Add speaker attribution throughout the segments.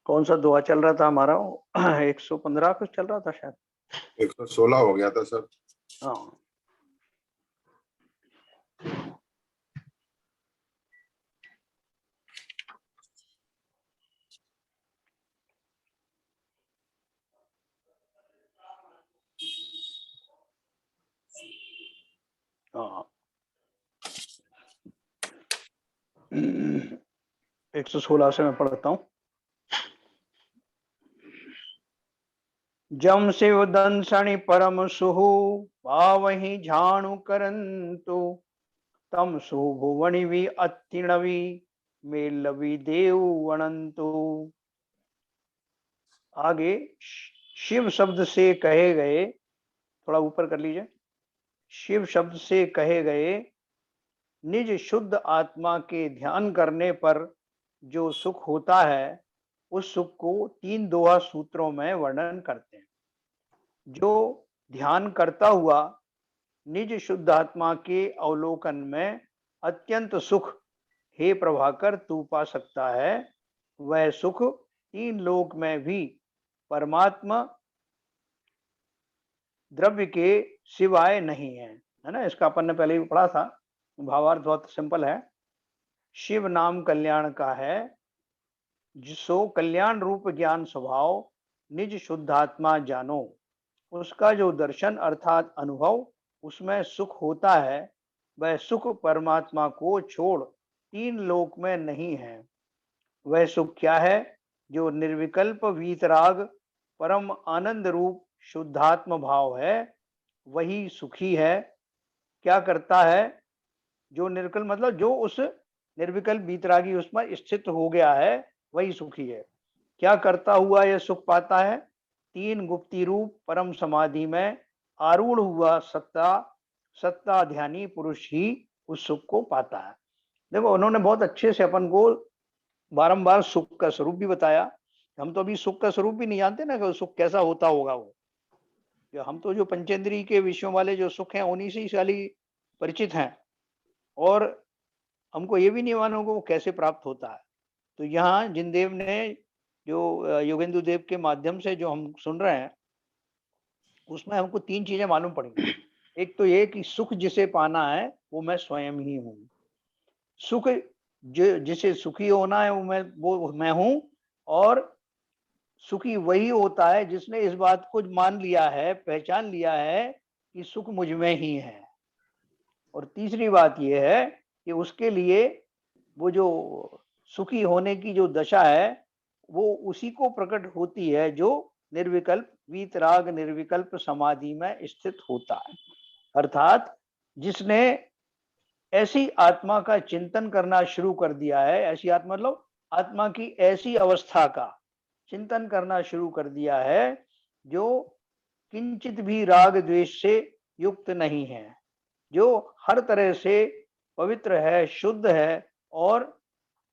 Speaker 1: कौन सा दोहा चल रहा था हमारा? 115 कुछ चल रहा था शायद।
Speaker 2: 116 हो गया था सर।
Speaker 1: हाँ, हाँ। 116 से मैं पढ़ता हूँ। जम शिव दंसणि परम सुहु, पावहि झाणु करंतु, तम सुभुवनि भी अत्तिणवी, मेलवी देव अनंतु। आगे शिव शब्द से कहे गए, थोड़ा ऊपर कर लीजिए। शिव शब्द से कहे गए निज शुद्ध आत्मा के ध्यान करने पर जो सुख होता है, उस सुख को 3 दोहा सूत्रों में वर्णन करते हैं। जो ध्यान करता हुआ निज शुद्ध आत्मा के अवलोकन में अत्यंत सुख हे प्रभाकर तू पा सकता है, वह सुख 3 लोक में भी परमात्मा द्रव्य के सिवाय नहीं है ना। इसका अपन ने पहले भी पढ़ा था। भावार्थ बहुत सिंपल है। शिव नाम कल्याण का है, जिसो कल्याण रूप ज्ञान स्वभाव निज शुद्धात्मा जानो। उसका जो दर्शन अर्थात अनुभव, उसमें सुख होता है, वह सुख परमात्मा को छोड़ 3 लोक में नहीं है। वह सुख क्या है? जो निर्विकल्प वीतराग परम आनंद रूप शुद्धात्म भाव है, वही सुखी है। क्या करता है? जो निर्विकल्प मतलब जो उस निर्विकल्प वीतरागी उसमें स्थित हो गया है, वही सुखी है। क्या करता हुआ यह सुख पाता है? 3 गुप्ती रूप परम समाधि में आरूढ़ हुआ सत्ता ध्यानी पुरुष ही उस सुख को पाता है। देखो, उन्होंने बहुत अच्छे से अपन को बारंबार सुख का स्वरूप भी बताया। हम तो अभी सुख का स्वरूप भी नहीं जानते ना कि सुख कैसा होता होगा। वो हम तो जो पंचेंद्रिय के विषयों वाले जो सुख हैं, उन्हीं से ही खाली परिचित हैं, और हमको ये भी नहीं मालूम कि वो कैसे प्राप्त होता है। तो यहाँ जिनदेव ने जो योगेंद्र देव के माध्यम से जो हम सुन रहे हैं, उसमें हमको 3 चीजें मालूम पड़ेंगी। एक तो ये कि सुख जिसे पाना है वो मैं स्वयं ही हूँ। सुख जिसे सुखी होना है वो मैं हूँ। और सुखी वही होता है जिसने इस बात को मान लिया है, पहचान लिया है कि सुख मुझ में ही है। और तीसरी बात यह है कि उसके लिए वो जो सुखी होने की जो दशा है, वो उसी को प्रकट होती है जो निर्विकल्प वीतराग निर्विकल्प समाधि में स्थित होता है। अर्थात जिसने ऐसी आत्मा का चिंतन करना शुरू कर दिया है, ऐसी आत्मा मतलब आत्मा की ऐसी अवस्था का चिंतन करना शुरू कर दिया है जो किंचित भी राग द्वेष से युक्त नहीं है, जो हर तरह से पवित्र है, शुद्ध है और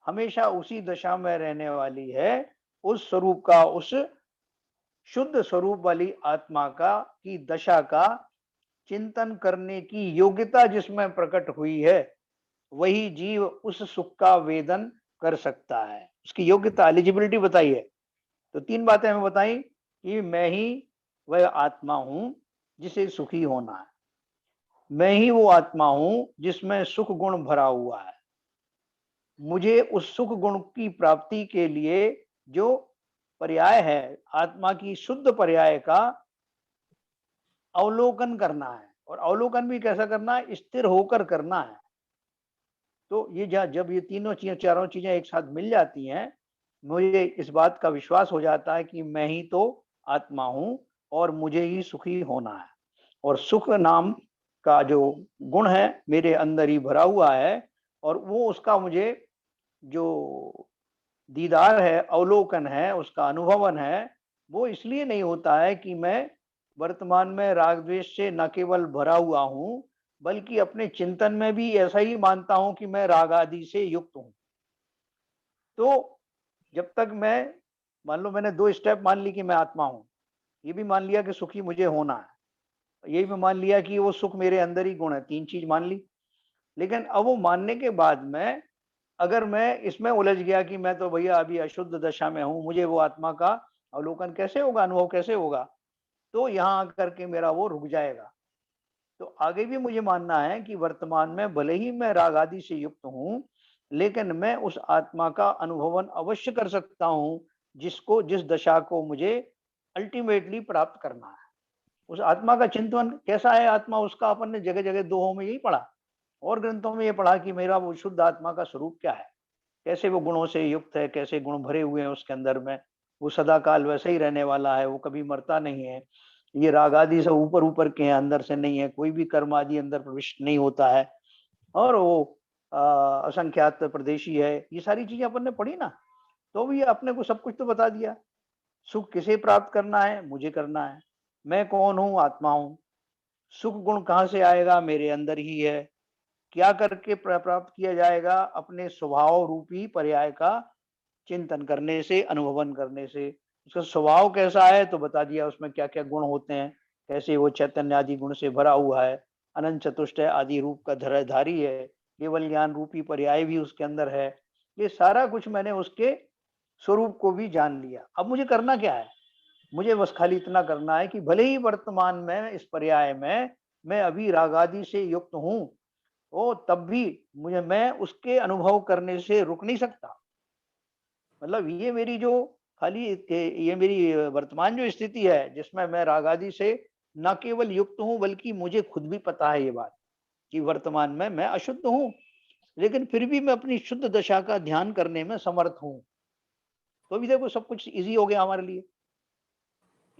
Speaker 1: हमेशा उसी दशा में रहने वाली है। उस स्वरूप का, उस शुद्ध स्वरूप वाली आत्मा का की दशा का चिंतन करने की योग्यता जिसमें प्रकट हुई है, वही जीव उस सुख का वेदन कर सकता है। उसकी योग्यता, एलिजिबिलिटी बताइए। तो 3 बातें हमें बताई कि मैं ही वह आत्मा हूं जिसे सुखी होना है, मैं ही वो आत्मा हूं जिसमें सुख गुण भरा हुआ है। मुझे उस सुख गुण की प्राप्ति के लिए जो पर्याय है, आत्मा की शुद्ध पर्याय का अवलोकन करना है। और अवलोकन भी कैसा करना है? स्थिर होकर करना है। तो ये जब ये तीनों चीजें, चारों चीजें एक साथ मिल जाती हैं, मुझे इस बात का विश्वास हो जाता है कि मैं ही तो आत्मा हूं और मुझे ही सुखी होना है। और सुख नाम का जो गुण है मेरे अंदर ही भरा हुआ है, और वो उसका मुझे जो दीदार है, अवलोकन है, उसका अनुभवन है, वो इसलिए नहीं होता है कि मैं वर्तमान में राग द्वेष से न केवल भरा हुआ हूं, बल्कि अपने चिंतन में भी ऐसा ही मानता हूं कि मैं राग आदि से युक्त हूं। तो जब तक मैं, मान लो मैंने 2 स्टेप मान ली कि मैं आत्मा हूं, ये भी मान लिया कि सुखी मुझे होना है, ये भी मान लिया कि वो सुख मेरे अंदर ही गुण है, 3 चीज मान ली। लेकिन अब वो मानने के बाद में अगर मैं इसमें उलझ गया कि मैं तो भैया अभी अशुद्ध दशा में हूँ, मुझे वो आत्मा का अवलोकन कैसे होगा, अनुभव कैसे होगा, तो यहाँ आकर के मेरा वो रुक जाएगा। तो आगे भी मुझे मानना है कि वर्तमान में भले ही मैं राग आदि से युक्त हूँ, लेकिन मैं उस आत्मा का अनुभवन अवश्य कर सकता हूँ, जिस दशा को मुझे अल्टीमेटली प्राप्त करना है। उस आत्मा का चिंतन कैसा है, आत्मा उसका अपन ने जगह जगह दोहों में यही पढ़ा और ग्रंथों में ये पढ़ा कि मेरा वो शुद्ध आत्मा का स्वरूप क्या है, कैसे वो गुणों से युक्त है, कैसे गुण भरे हुए हैं उसके अंदर में, वो सदा काल वैसे ही रहने वाला है, वो कभी मरता नहीं है, ये राग आदि से ऊपर ऊपर के हैं, अंदर से नहीं है, कोई भी कर्म आदि अंदर प्रविष्ट नहीं होता है, और वो असंख्यात प्रदेशी है। ये सारी चीजें अपन ने पढ़ी ना, तो भी अपने को सब कुछ तो बता दिया। सुख किसे प्राप्त करना है, मुझे करना है। मैं कौन हूँ, आत्मा हूँ। सुख गुण कहाँ से आएगा, मेरे अंदर ही है। क्या करके प्राप्त किया जाएगा, अपने स्वभाव रूपी पर्याय का चिंतन करने से, अनुभवन करने से। उसका स्वभाव कैसा है तो बता दिया, उसमें क्या क्या गुण होते हैं, कैसे वो चैतन्य आदि गुण से भरा हुआ है, अनंत चतुष्टय आदि रूप का धराधारी है, केवल ज्ञान रूपी पर्याय भी उसके अंदर है। ये सारा कुछ मैंने उसके स्वरूप को भी जान लिया। अब मुझे करना क्या है, मुझे बस खाली इतना करना है कि भले ही वर्तमान में इस पर्याय में मैं अभी रागादि से युक्त हूँ, ओ तब भी मैं उसके अनुभव करने से रुक नहीं सकता। मतलब ये मेरी जो खाली ये मेरी वर्तमान जो स्थिति है, जिसमें मैं राग आदि से न केवल युक्त हूँ, बल्कि मुझे खुद भी पता है ये बात कि वर्तमान में मैं अशुद्ध हूँ, लेकिन फिर भी मैं अपनी शुद्ध दशा का ध्यान करने में समर्थ हूँ। तो भी देखो सब कुछ इजी हो गया हमारे लिए।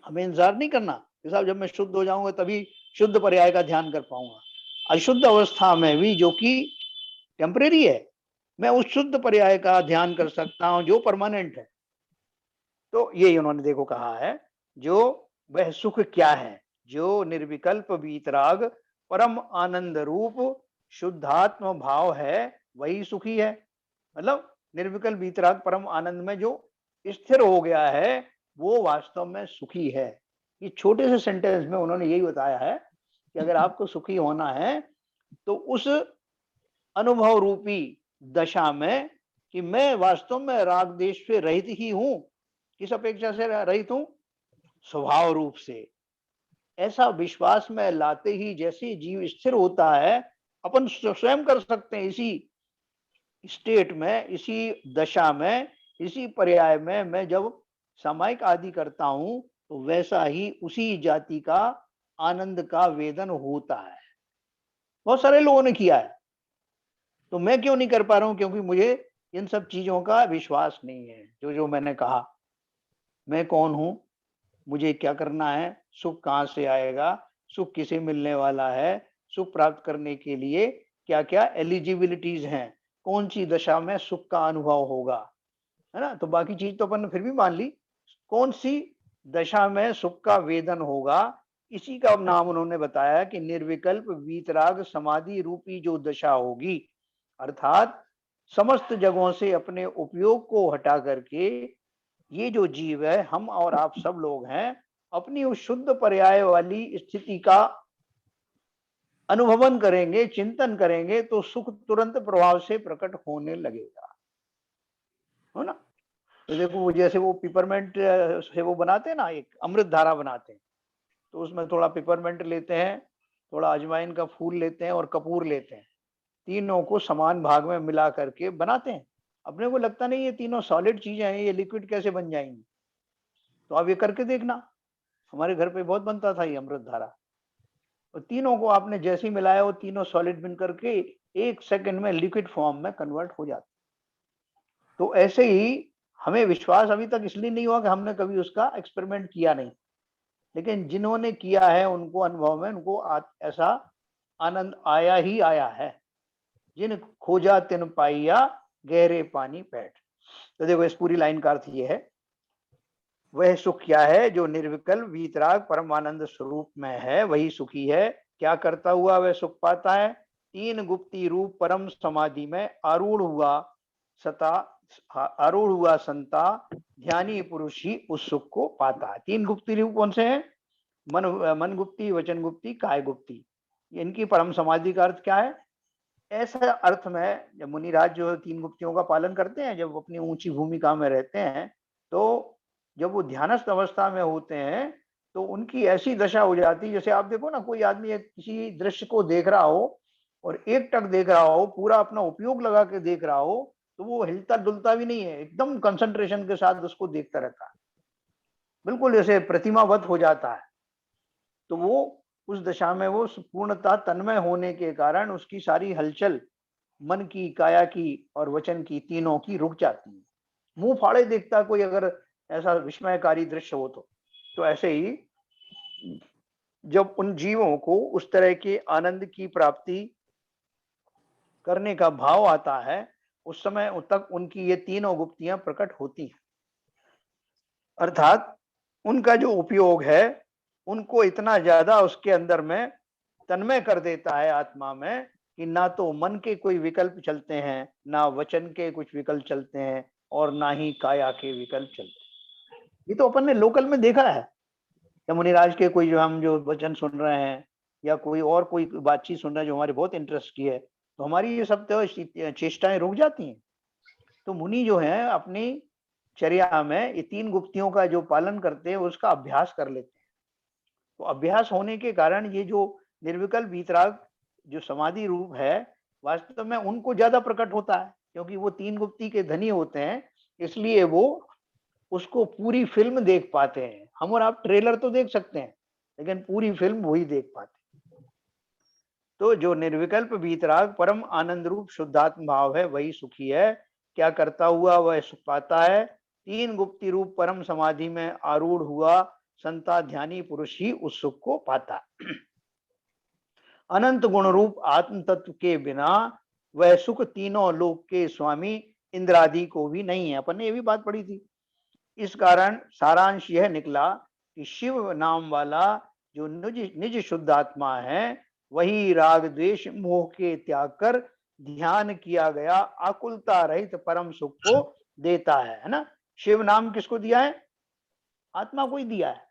Speaker 1: हमें इंतजार नहीं करना कि साहब जब मैं शुद्ध हो जाऊंगा तभी शुद्ध पर्याय का ध्यान कर पाऊंगा। अशुद्ध अवस्था में भी, जो कि टेम्परेरी है, मैं उस शुद्ध पर्याय का ध्यान कर सकता हूँ जो परमानेंट है। तो ये उन्होंने देखो कहा है, जो वह सुख क्या है, जो निर्विकल्प वीतराग परम आनंद रूप शुद्धात्म भाव है, वही सुखी है। मतलब निर्विकल्प वीतराग परम आनंद में जो स्थिर हो गया है, वो वास्तव में सुखी है। ये छोटे से सेंटेंस में उन्होंने यही बताया है कि अगर आपको सुखी होना है तो उस अनुभव रूपी दशा में, कि मैं वास्तव में राग देश से रहित ही हूं। किस अपेक्षा से रहित हूं, स्वभाव रूप से। ऐसा विश्वास में लाते ही जैसे जीव स्थिर होता है, अपन स्वयं कर सकते हैं इसी स्टेट में, इसी दशा में, इसी पर्याय में मैं जब सामायिक आदि करता हूं, तो वैसा ही उसी जाति का आनंद का वेदन होता है। बहुत सारे लोगों ने किया है, तो मैं क्यों नहीं कर पा रहा हूं, क्योंकि मुझे इन सब चीजों का विश्वास नहीं है। जो जो मैंने कहा, मैं कौन हूं, मुझे क्या करना है, सुख कहाँ से आएगा, सुख किसे मिलने वाला है, सुख प्राप्त करने के लिए क्या क्या एलिजिबिलिटीज हैं, कौन सी दशा में सुख का अनुभव होगा, है ना। तो बाकी चीज तो अपन ने फिर भी मान ली, कौन सी दशा में सुख का वेदन होगा, इसी का नाम उन्होंने बताया कि निर्विकल्प वीतराग समाधि रूपी जो दशा होगी, अर्थात समस्त जगहों से अपने उपयोग को हटा करके ये जो जीव है, हम और आप सब लोग हैं, अपनी उस शुद्ध पर्याय वाली स्थिति का अनुभवन करेंगे, चिंतन करेंगे, तो सुख तुरंत प्रभाव से प्रकट होने लगेगा, है ना। तो देखो वो जैसे वो पिपरमेंट से वो बनाते हैं ना, एक अमृत धारा बनाते हैं, तो उसमें थोड़ा पिपरमेंट लेते हैं, थोड़ा अजवाइन का फूल लेते हैं और कपूर लेते हैं, तीनों को समान भाग में मिला करके बनाते हैं। अपने को लगता नहीं ये तीनों सॉलिड चीजें हैं, ये लिक्विड कैसे बन जाएंगी। तो आप ये करके देखना, हमारे घर पे बहुत बनता था ये अमृत धारा। और तीनों को आपने जैसे ही मिलाया, वो तीनों सॉलिड बन करके 1 सेकंड में लिक्विड फॉर्म में कन्वर्ट हो जाते। तो ऐसे ही हमें विश्वास अभी तक इसलिए नहीं हुआ कि हमने कभी उसका एक्सपेरिमेंट किया नहीं, लेकिन जिन्होंने किया है उनको अनुभव में, उनको ऐसा आनंद आया ही आया है। जिन खोजा तिन पाइया, गहरे पानी बैठ। तो देखो इस पूरी लाइन का अर्थ ये है, वह सुख क्या है, जो निर्विकल्प वीतराग परमानंद स्वरूप में है, वही सुखी है। क्या करता हुआ वह सुख पाता है, तीन गुप्ती रूप परम समाधि में आरूढ़ हुआ संता ध्यानी पुरुष ही उस सुख को पाता है। तीन गुप्ती रूप कौन से हैं, मन गुप्ती, वचन गुप्ती, काय गुप्ती। इनकी परम समाधि का अर्थ क्या है, ऐसा अर्थ में जब मुनिराज जो तीन गुप्तियों का पालन करते हैं, जब अपनी ऊंची भूमिका में रहते हैं, तो जब वो ध्यानस्थ अवस्था में होते हैं तो उनकी ऐसी दशा हो जाती है, जैसे आप देखो ना, कोई आदमी एक किसी दृश्य को देख रहा हो और एकटक देख रहा हो, पूरा अपना उपयोग लगा के देख रहा हो, तो वो हिलता डुलता भी नहीं है, एकदम कंसंट्रेशन के साथ उसको देखता रहता है, बिल्कुल जैसे प्रतिमावत हो जाता है। तो वो उस दशा में वो पूर्णतः तन्मय होने के कारण उसकी सारी हलचल मन की, काया की और वचन की, तीनों की रुक जाती है। मुंह फाड़े देखता कोई अगर ऐसा विस्मयकारी दृश्य हो तो ऐसे ही जब उन जीवों को उस तरह के आनंद की प्राप्ति करने का भाव आता है, उस समय तक उनकी ये तीनों गुप्तियां प्रकट होती हैं। अर्थात उनका जो उपयोग है, उनको इतना ज्यादा उसके अंदर में तन्मय कर देता है आत्मा में, कि ना तो मन के कोई विकल्प चलते हैं, ना वचन के कुछ विकल्प चलते हैं, और ना ही काया के विकल्प चलते हैं। ये तो अपन ने लोकल में देखा है, या मुनिराज के कोई जो हम जो वचन सुन रहे हैं, या कोई और कोई बातचीत सुन रहे हैं जो हमारे बहुत इंटरेस्ट की है, तो हमारी ये सब तो चेष्टाएं रुक जाती हैं। तो मुनि जो है अपनी चर्या में ये तीन गुप्तियों का जो पालन करते हैं, उसका अभ्यास कर लेते हैं। तो अभ्यास होने के कारण ये जो निर्विकल्प वीतराग जो समाधि रूप है, वास्तव में उनको ज्यादा प्रकट होता है, क्योंकि वो तीन गुप्ति के धनी होते हैं, इसलिए वो उसको पूरी फिल्म देख पाते हैं। हम और आप ट्रेलर तो देख सकते हैं, लेकिन पूरी फिल्म वही देख पाते हैं। तो जो निर्विकल्प वीतराग परम आनंद रूप शुद्धात्म भाव है, वही सुखी है। क्या करता हुआ वह सुख पाता है? तीन गुप्ति रूप परम समाधि में आरूढ़ हुआ संता ध्यानी पुरुष ही उस सुख को पाता। अनंत गुण रूप आत्म तत्व के बिना वह सुख तीनों लोक के स्वामी इंद्रादि को भी नहीं है। अपन ने ये भी बात पढ़ी थी। इस कारण सारांश यह निकला कि शिव नाम वाला जो निज निज शुद्ध आत्मा है, वही राग द्वेष मोह के त्याग कर ध्यान किया गया आकुलता रहित परम सुख को देता है ना। शिव नाम किसको दिया है? आत्मा को ही दिया है।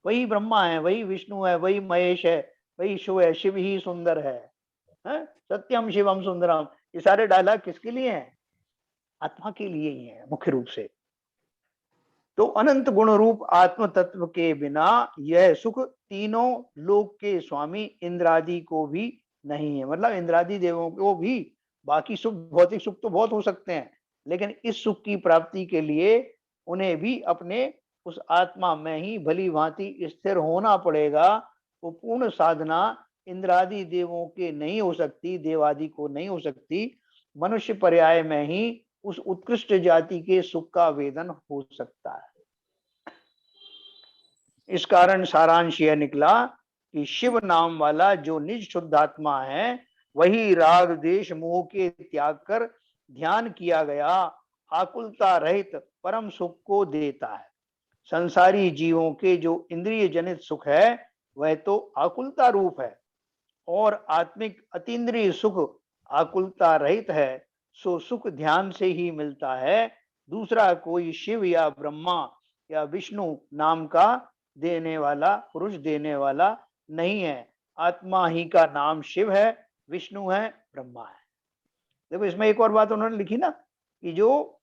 Speaker 1: वही ब्रह्मा है, वही विष्णु है, वही महेश है, वही शिव है। शिव ही सुंदर है, सत्यम शिवम सुंदरम। ये सारे डायलॉग किसके लिए हैं? आत्मा के लिए ही है मुख्य रूप से। तो अनंत गुण रूप आत्म तत्व के बिना यह सुख तीनों लोक के स्वामी इंद्रादि को भी नहीं है। मतलब इंद्रादि देवों को भी बाकी सुख, भौतिक सुख तो बहुत हो सकते हैं, लेकिन इस सुख की प्राप्ति के लिए उन्हें भी अपने उस आत्मा में ही भली भांति स्थिर होना पड़ेगा। वो पूर्ण साधना इंद्रादि देवों के नहीं हो सकती, देवादि को नहीं हो सकती। मनुष्य पर्याय में ही उस उत्कृष्ट जाति के सुख का वेदन हो सकता है। इस कारण सारांश यह निकला कि शिव नाम वाला जो निज शुद्धात्मा है, वही राग देश मोह के त्याग कर ध्यान किया गया आकुलता रहित परम सुख को देता है। संसारी जीवों के जो इंद्रिय जनित सुख है, वह तो आकुलता रूप है, और आत्मिक अतीन्द्रिय सुख आकुलता रहित है। सो सुख ध्यान से ही मिलता है, दूसरा कोई शिव या ब्रह्मा या विष्णु नाम का देने वाला, पुरुष देने वाला नहीं है। आत्मा ही का नाम शिव है, विष्णु है, ब्रह्मा है। देखो इसमें एक और बात उन्होंने लिखी ना, कि जो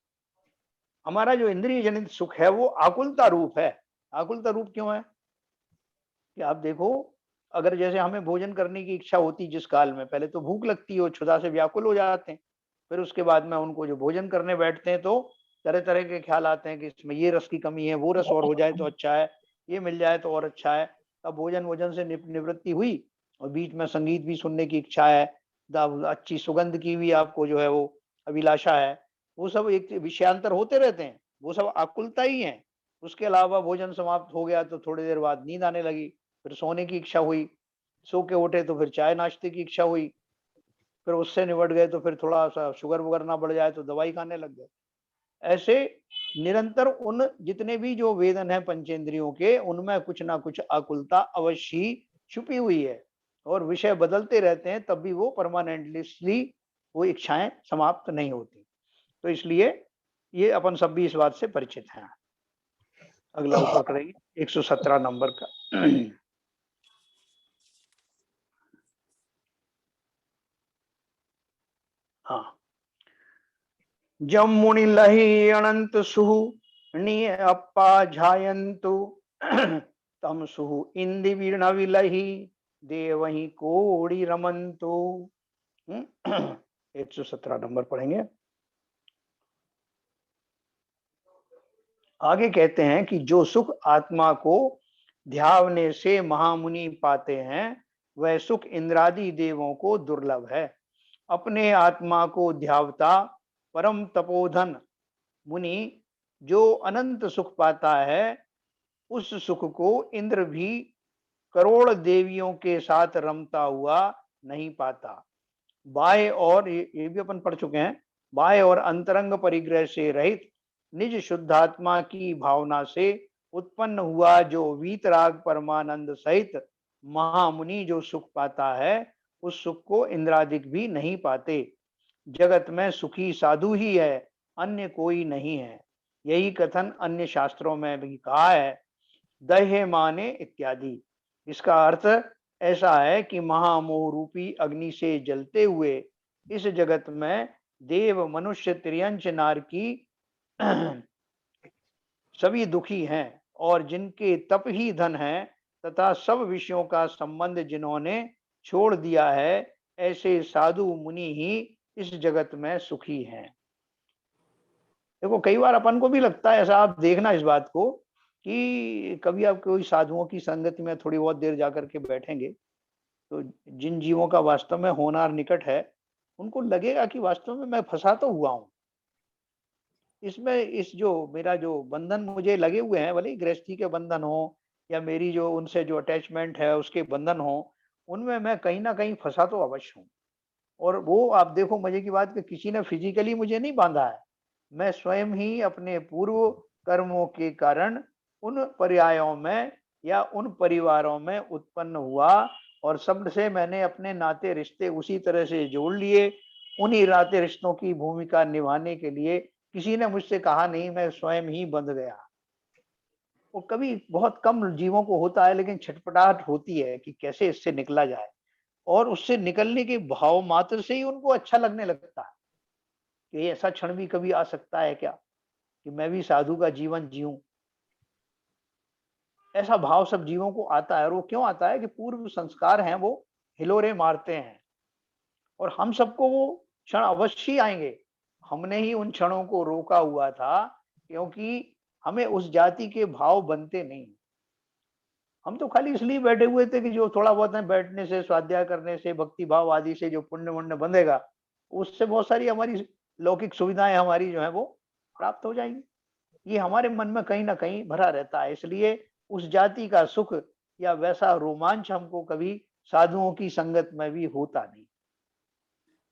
Speaker 1: हमारा जो इंद्रिय जनित सुख है वो आकुलता रूप है। आकुलता रूप क्यों है? कि आप देखो, अगर जैसे हमें भोजन करने की इच्छा होती जिस काल में, पहले तो भूख लगती हो, क्षुधा से व्याकुल हो जाते हैं, फिर उसके बाद में उनको जो भोजन करने बैठते हैं तो तरह तरह के ख्याल आते हैं कि इसमें ये रस की कमी है, वो रस और हो जाए तो अच्छा है, ये मिल जाए तो और अच्छा है। तब भोजन वोजन से निवृत्ति हुई, और बीच में संगीत भी सुनने की इच्छा है, अच्छी सुगंध की भी आपको जो है वो अभिलाषा है। वो सब एक विषयांतर होते रहते हैं, वो सब आकुलता ही है। उसके अलावा भोजन समाप्त हो गया तो थोड़ी देर बाद नींद आने लगी, फिर सोने की इच्छा हुई, सो के उठे तो फिर चाय नाश्ते की इच्छा हुई, फिर उससे निपट गए तो फिर थोड़ा सा शुगर वगैरह ना बढ़ जाए तो दवाई खाने लग गए। ऐसे निरंतर उन जितने भी जो वेदन है पंचेंद्रियों के, उनमें कुछ ना कुछ आकुलता अवश्य ही छुपी हुई है, और विषय बदलते रहते हैं, तब भी वो परमानेंटली वो इच्छाएं समाप्त नहीं होती। तो इसलिए ये अपन सब भी इस बात से परिचित हैं। अगला ऊपर करेंगे 117 नंबर का। हाँ, जम मुनि लही अनंत सुहु नि अप्पा झायंतु तम सुहु इंदि वीण विलही देवही कोड़ी रमंतु। 117 नंबर पढ़ेंगे। आगे कहते हैं कि जो सुख आत्मा को ध्यावने से महामुनि पाते हैं वह सुख इंद्रादि देवों को दुर्लभ है। अपने आत्मा को ध्यावता परम तपोधन मुनि जो अनंत सुख पाता है उस सुख को इंद्र भी करोड़ देवियों के साथ रमता हुआ नहीं पाता। बाह्य और ये भी अपन पढ़ चुके हैं, बाह्य और अंतरंग परिग्रह से रहित निज शुद्धात्मा की भावना से उत्पन्न हुआ जो वीतराग परमानंद सहित महामुनि जो सुख पाता है उस सुख को इंद्रादिक भी नहीं पाते। जगत में सुखी साधु ही है, अन्य कोई नहीं है। यही कथन अन्य शास्त्रों में भी कहा है, दह्य माने इत्यादि। इसका अर्थ ऐसा है कि महामोह रूपी अग्नि से जलते हुए इस जगत में देव मनुष्य त्रियंश नार की सभी दुखी हैं और जिनके तप ही धन है तथा सब विषयों का संबंध जिन्होंने छोड़ दिया है ऐसे साधु मुनि ही इस जगत में सुखी हैं। देखो कई बार अपन को भी लगता है ऐसा, आप देखना इस बात को कि कभी आप कोई साधुओं की संगति में थोड़ी बहुत देर जाकर के बैठेंगे तो जिन जीवों का वास्तव में होनार निकट है उनको लगेगा कि वास्तव में मैं फंसा तो हुआ हूं इसमें, इस जो मेरा जो बंधन मुझे लगे हुए हैं, भले ही गृहस्थी के बंधन हो या मेरी जो उनसे जो अटैचमेंट है उसके बंधन हो, उनमें मैं कहीं ना कहीं फंसा तो अवश्य हूँ। और वो आप देखो मजे की बात कि किसी ने फिजिकली मुझे नहीं बांधा है, मैं स्वयं ही अपने पूर्व कर्मों के कारण उन पर्यायों में या उन परिवारों में उत्पन्न हुआ और सबसे मैंने अपने नाते रिश्ते उसी तरह से जोड़ लिए। उन्हीं नाते रिश्तों की भूमिका निभाने के लिए किसी ने मुझसे कहा नहीं, मैं स्वयं ही बंध गया। वो कभी बहुत कम जीवों को होता है लेकिन छटपटाहट होती है कि कैसे इससे निकला जाए और उससे निकलने के भाव मात्र से ही उनको अच्छा लगने लगता है कि ऐसा क्षण भी कभी आ सकता है क्या कि मैं भी साधु का जीवन जीऊं। ऐसा भाव सब जीवों को आता है और वो क्यों आता है कि पूर्व संस्कार हैं वो हिलोरे मारते हैं और हम सबको वो क्षण अवश्य ही आएंगे। हमने ही उन क्षणों को रोका हुआ था क्योंकि हमें उस जाति के भाव बनते नहीं। हम तो खाली इसलिए बैठे हुए थे कि जो थोड़ा बहुत है बैठने से, स्वाध्याय करने से, भक्ति भाव आदि से जो पुण्य वुण्य बंधेगा उससे बहुत सारी हमारी लौकिक सुविधाएं हमारी जो है वो प्राप्त हो जाएंगी। ये हमारे मन में कहीं ना कहीं भरा रहता है, इसलिए उस जाति का सुख या वैसा रोमांच हमको कभी साधुओं की संगत में भी होता नहीं।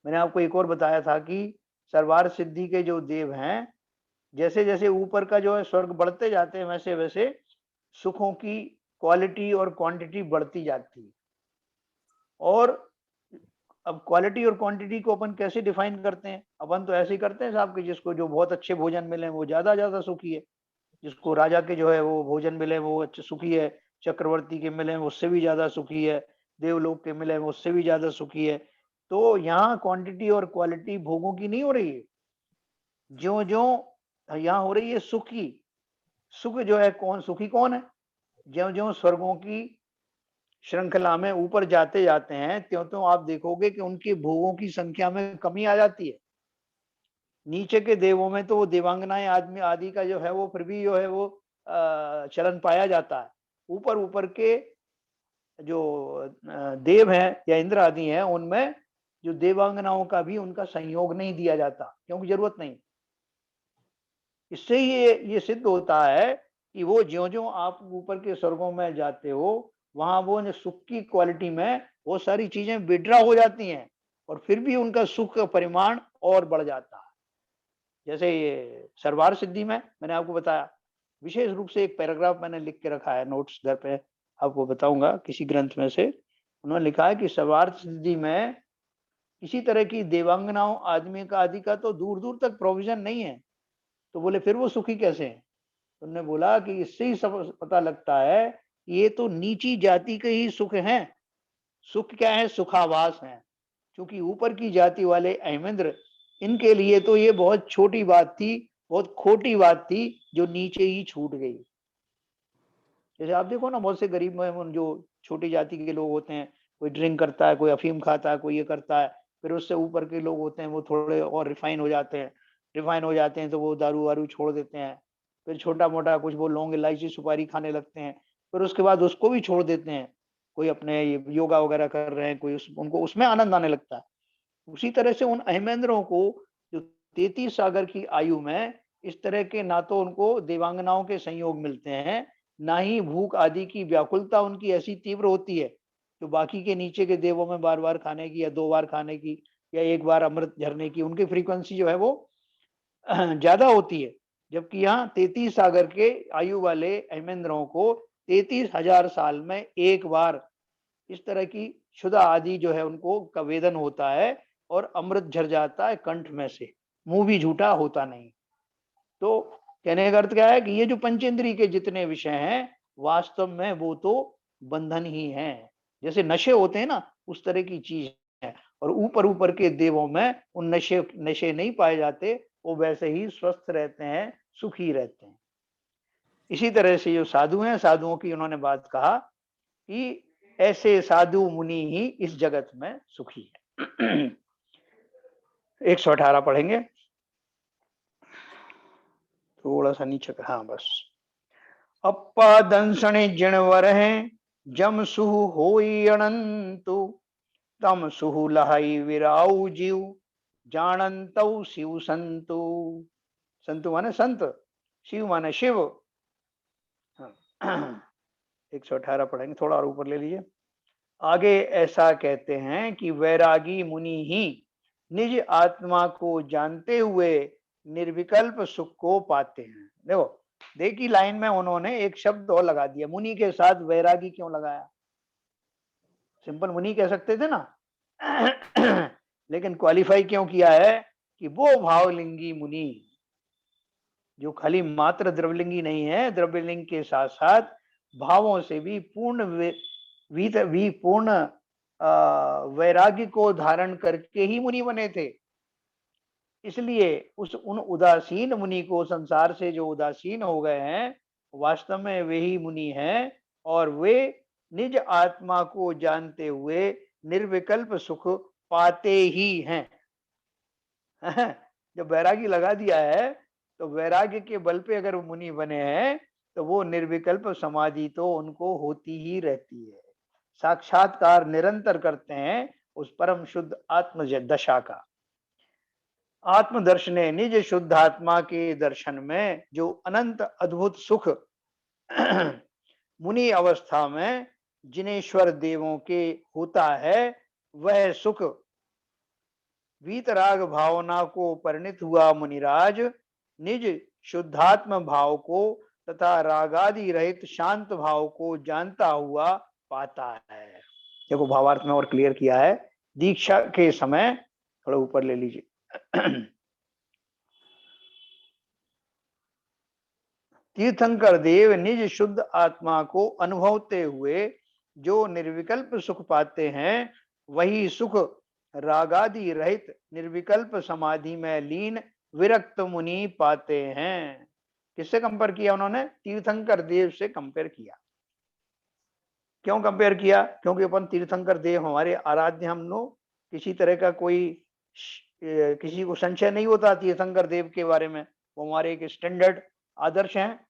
Speaker 1: मैंने आपको एक और बताया था कि सर्वार्थ सिद्धि के जो देव हैं, जैसे जैसे ऊपर का जो है स्वर्ग बढ़ते जाते हैं वैसे वैसे सुखों की क्वालिटी और क्वांटिटी बढ़ती जाती है। और अब क्वालिटी और क्वांटिटी को अपन कैसे डिफाइन करते हैं? अपन तो ऐसे ही करते हैं साहब कि जिसको जो बहुत अच्छे भोजन मिले वो ज्यादा सुखी है, जिसको राजा के जो है वो भोजन मिले वो अच्छे सुखी है, चक्रवर्ती के मिले उससे भी ज्यादा सुखी है, देवलोक के मिले उससे भी ज्यादा सुखी है। तो यहाँ क्वांटिटी और क्वालिटी भोगों की नहीं हो रही है, जो जो यहाँ हो रही है सुख की। सुख जो है कौन सुखी कौन है? ज्यो ज्यो स्वर्गों की श्रृंखला में ऊपर जाते जाते हैं त्यों त्यों आप देखोगे कि उनके भोगों की संख्या में कमी आ जाती है। नीचे के देवों में तो वो देवांगनाएं आदमी आदि का जो है वो फिर भी जो है वो चलन पाया जाता है। ऊपर ऊपर के जो देव हैं या इंद्र आदि हैं उनमें जो देवांगनाओं का भी उनका संयोग नहीं दिया जाता क्योंकि जरूरत नहीं। इससे ही ये सिद्ध होता है कि वो ज्यों ज्यों आप ऊपर के स्वर्गों में जाते हो वहां वो सुख की क्वालिटी में वो सारी चीजें विड्रॉ हो जाती हैं और फिर भी उनका सुख का परिमाण और बढ़ जाता है। जैसे ये सर्वार्थ सिद्धि में मैंने आपको बताया, विशेष रूप से एक पैराग्राफ मैंने लिख के रखा है नोट्स घर पे, आपको बताऊंगा किसी ग्रंथ में से। उन्होंने लिखा है कि सर्वार्थ सिद्धि में किसी तरह की देवांगनाओं आदमी का आदि का तो दूर दूर तक प्रोविजन नहीं है। तो बोले फिर वो सुखी कैसे हैं? उन्होंने बोला कि इससे ही सब पता लगता है कि ये तो नीची जाति के ही सुख हैं। सुख क्या है? सुखावास है। क्योंकि ऊपर की जाति वाले अहमेंद्र, इनके लिए तो ये बहुत छोटी बात थी, बहुत खोटी बात थी जो नीचे ही छूट गई। जैसे आप देखो ना, बहुत से गरीब में जो छोटी जाति के लोग होते हैं, कोई ड्रिंक करता है, कोई अफीम खाता है, कोई ये करता है, फिर उससे ऊपर के लोग होते हैं वो थोड़े और रिफाइन हो जाते हैं। रिफाइन हो जाते हैं तो वो दारू वारू छोड़ देते हैं, फिर छोटा मोटा कुछ वो लौंग इलायची सुपारी खाने लगते हैं, फिर उसके बाद उसको भी छोड़ देते हैं। कोई अपने ये योगा वगैरह कर रहे हैं, कोई उनको उसमें आनंद आने लगता है। उसी तरह से उन अहमेंद्रों को जो 33 सागर की आयु में इस तरह के ना तो उनको देवांगनाओं के संयोग मिलते हैं, ना ही भूख आदि की व्याकुलता उनकी ऐसी तीव्र होती है जो बाकी के नीचे के देवों में बार बार खाने की या 2 बार खाने की या 1 बार अमृत झरने की उनकी फ्रीक्वेंसी जो है वो ज्यादा होती है। जबकि यहाँ 33 सागर के आयु वाले अहमेंद्रों को 33,000 साल में एक बार इस तरह की क्षुधा आदि जो है उनको का वेदन होता है और अमृत झर जाता है कंठ में से, मुंह भी झूठा होता नहीं। तो कहने का अर्थ क्या है कि ये जो पंचेंद्रिय के जितने विषय हैं वास्तव में वो तो बंधन ही हैं। जैसे नशे होते हैं ना, उस तरह की चीज है। और ऊपर ऊपर के देवों में उन नशे नशे नहीं पाए जाते, वो वैसे ही स्वस्थ रहते हैं, सुखी रहते हैं। इसी तरह से जो साधु हैं, साधुओं की उन्होंने बात कहा कि ऐसे साधु मुनि ही इस जगत में सुखी है। 118 पढ़ेंगे, थोड़ा सा नीचे का, हाँ बस। अप्पा दंसण जिणवर है, जम सुहु होई अनंतु, तम सुहु लहाई विराउ जीव, जानंतौ शिव संतु। संतु माने संत, शिव माने शिव। 118 पढ़ेंगे, थोड़ा और ऊपर ले लीजिए। आगे ऐसा कहते हैं कि वैरागी मुनि ही निज आत्मा को जानते हुए निर्विकल्प सुख को पाते हैं। देखो, देखी लाइन में उन्होंने एक शब्द और लगा दिया, मुनि के साथ वैरागी क्यों लगाया? सिंपल मुनि कह सकते थे ना। लेकिन क्वालिफाई क्यों किया है कि वो भावलिंगी मुनि जो खाली मात्र द्रवलिंगी नहीं है, द्रव्यलिंग के साथ साथ भावों से भी पूर्ण पूर्ण वैराग्य को धारण करके ही मुनि बने थे। इसलिए उन उदासीन मुनि को, संसार से जो उदासीन हो गए हैं, वास्तव में वे ही मुनि हैं और वे निज आत्मा को जानते हुए निर्विकल्प सुख पाते ही हैं। जब वैरागी लगा दिया है तो वैराग्य के बल पे अगर मुनि बने हैं तो वो निर्विकल्प समाधि तो उनको होती ही रहती है। साक्षात्कार निरंतर करते हैं उस परम शुद्ध आत्म दशा का। आत्मदर्शने निज शुद्ध आत्मा के दर्शन में जो अनंत अद्भुत सुख मुनि अवस्था में जिनेश्वर देवों के होता है, वह सुख वीतराग भावना को परिणित हुआ मुनिराज निज शुद्धात्म भाव को तथा रागादि रहित शांत भाव को जानता हुआ पाता है। देखो भावार्थ में और क्लियर किया है। दीक्षा के समय थोड़ा ऊपर ले लीजिए। तीर्थंकर देव निज शुद्ध आत्मा को अनुभवते हुए जो निर्विकल्प सुख पाते हैं, वही सुख रागादि रहित निर्विकल्प समाधि में लीन विरक्त मुनि पाते हैं। किससे कंपेयर किया उन्होंने? तीर्थंकर देव से कंपेयर किया। क्यों कंपेयर किया? क्योंकि अपन तीर्थंकर देव हमारे आराध्य, हम लोग किसी तरह का कोई किसी को संशय नहीं होता तीर्थंकर देव के बारे में, वो हमारे एक स्टैंडर्ड आदर्श हैं।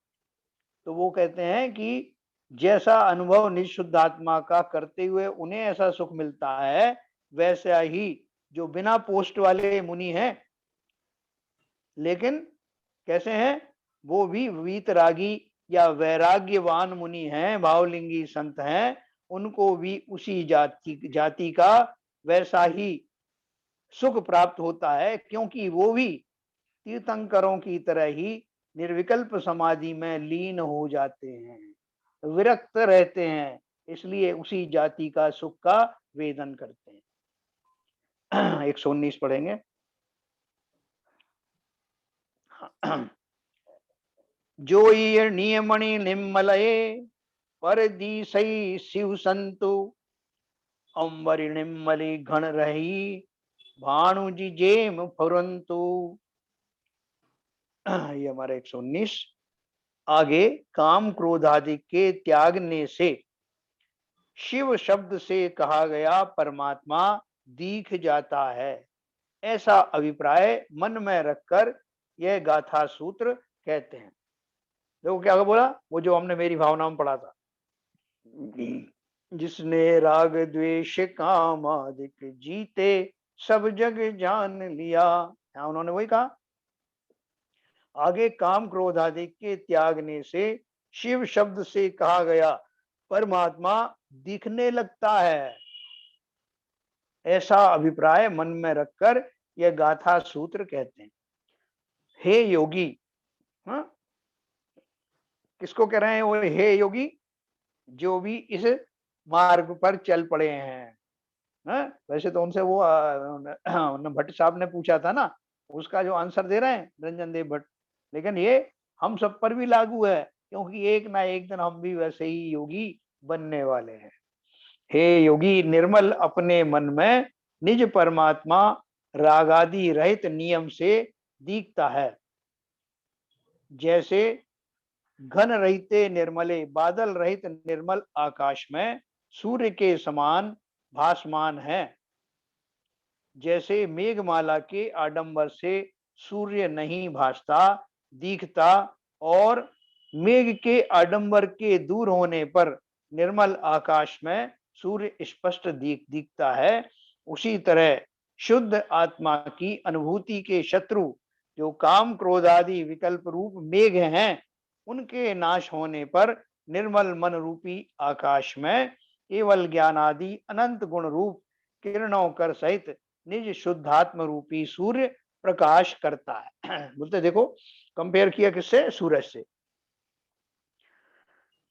Speaker 1: तो वो कहते हैं कि जैसा अनुभव निशुद्ध आत्मा का करते हुए उन्हें ऐसा सुख मिलता है, वैसा ही जो बिना पोस्ट वाले मुनि हैं, लेकिन कैसे हैं वो भी वीतरागी या वैराग्यवान मुनि हैं, भावलिंगी संत हैं, उनको भी उसी जाति का वैसा ही सुख प्राप्त होता है, क्योंकि वो भी तीर्थंकरों की तरह ही निर्विकल्प समाधि में लीन हो जाते हैं, विरक्त रहते हैं, इसलिए उसी जाति का सुख का वेदन करते हैं। 119 पढ़ेंगे। जो ये नियमणि निम्मलये पर दी सही शिव संतु, अंबरी निम्मली घन रही, भानु जी जेम फुरंतु। ये हमारा 119। आगे, काम क्रोध आदि के त्यागने से शिव शब्द से कहा गया परमात्मा दिख जाता है, ऐसा अभिप्राय मन में रखकर यह गाथा सूत्र कहते हैं। देखो क्या बोला, वो जो हमने मेरी भावना में पढ़ा था, जिसने राग द्वेष काम आदिक जीते सब जग जान लिया। यहाँ उन्होंने वही कहा। आगे, काम क्रोध आदि के त्यागने से शिव शब्द से कहा गया परमात्मा दिखने लगता है, ऐसा अभिप्राय मन में रखकर यह गाथा सूत्र कहते हैं। हे योगी, हाँ, किसको कह रहे हैं वो हे योगी? जो भी इस मार्ग पर चल पड़े हैं। हाँ? वैसे तो उनसे वो भट्ट साहब ने पूछा था ना, उसका जो आंसर दे रहे हैं रंजन देव भट्ट, लेकिन ये हम सब पर भी लागू है, क्योंकि एक ना एक दिन हम भी वैसे ही योगी बनने वाले हैं। हे योगी, निर्मल अपने मन में निज परमात्मा रागादि रहित नियम से दिखता है, जैसे घन रहिते निर्मले बादल रहित निर्मल आकाश में सूर्य के समान भासमान है। जैसे मेघमाला के आडंबर से सूर्य नहीं भासता दिखता, और मेघ के आडंबर के दूर होने पर निर्मल आकाश में सूर्य स्पष्ट दिखता है, उसी तरह शुद्ध आत्मा की अनुभूति के शत्रु जो काम क्रोध आदि विकल्प रूप मेघ हैं, उनके नाश होने पर निर्मल मन रूपी आकाश में केवल ज्ञान आदि अनंत गुण रूप किरणों कर सहित निज शुद्धात्म रूपी सूर्य प्रकाश करता है। बोलते देखो, कंपेयर किया किससे? सूरज से।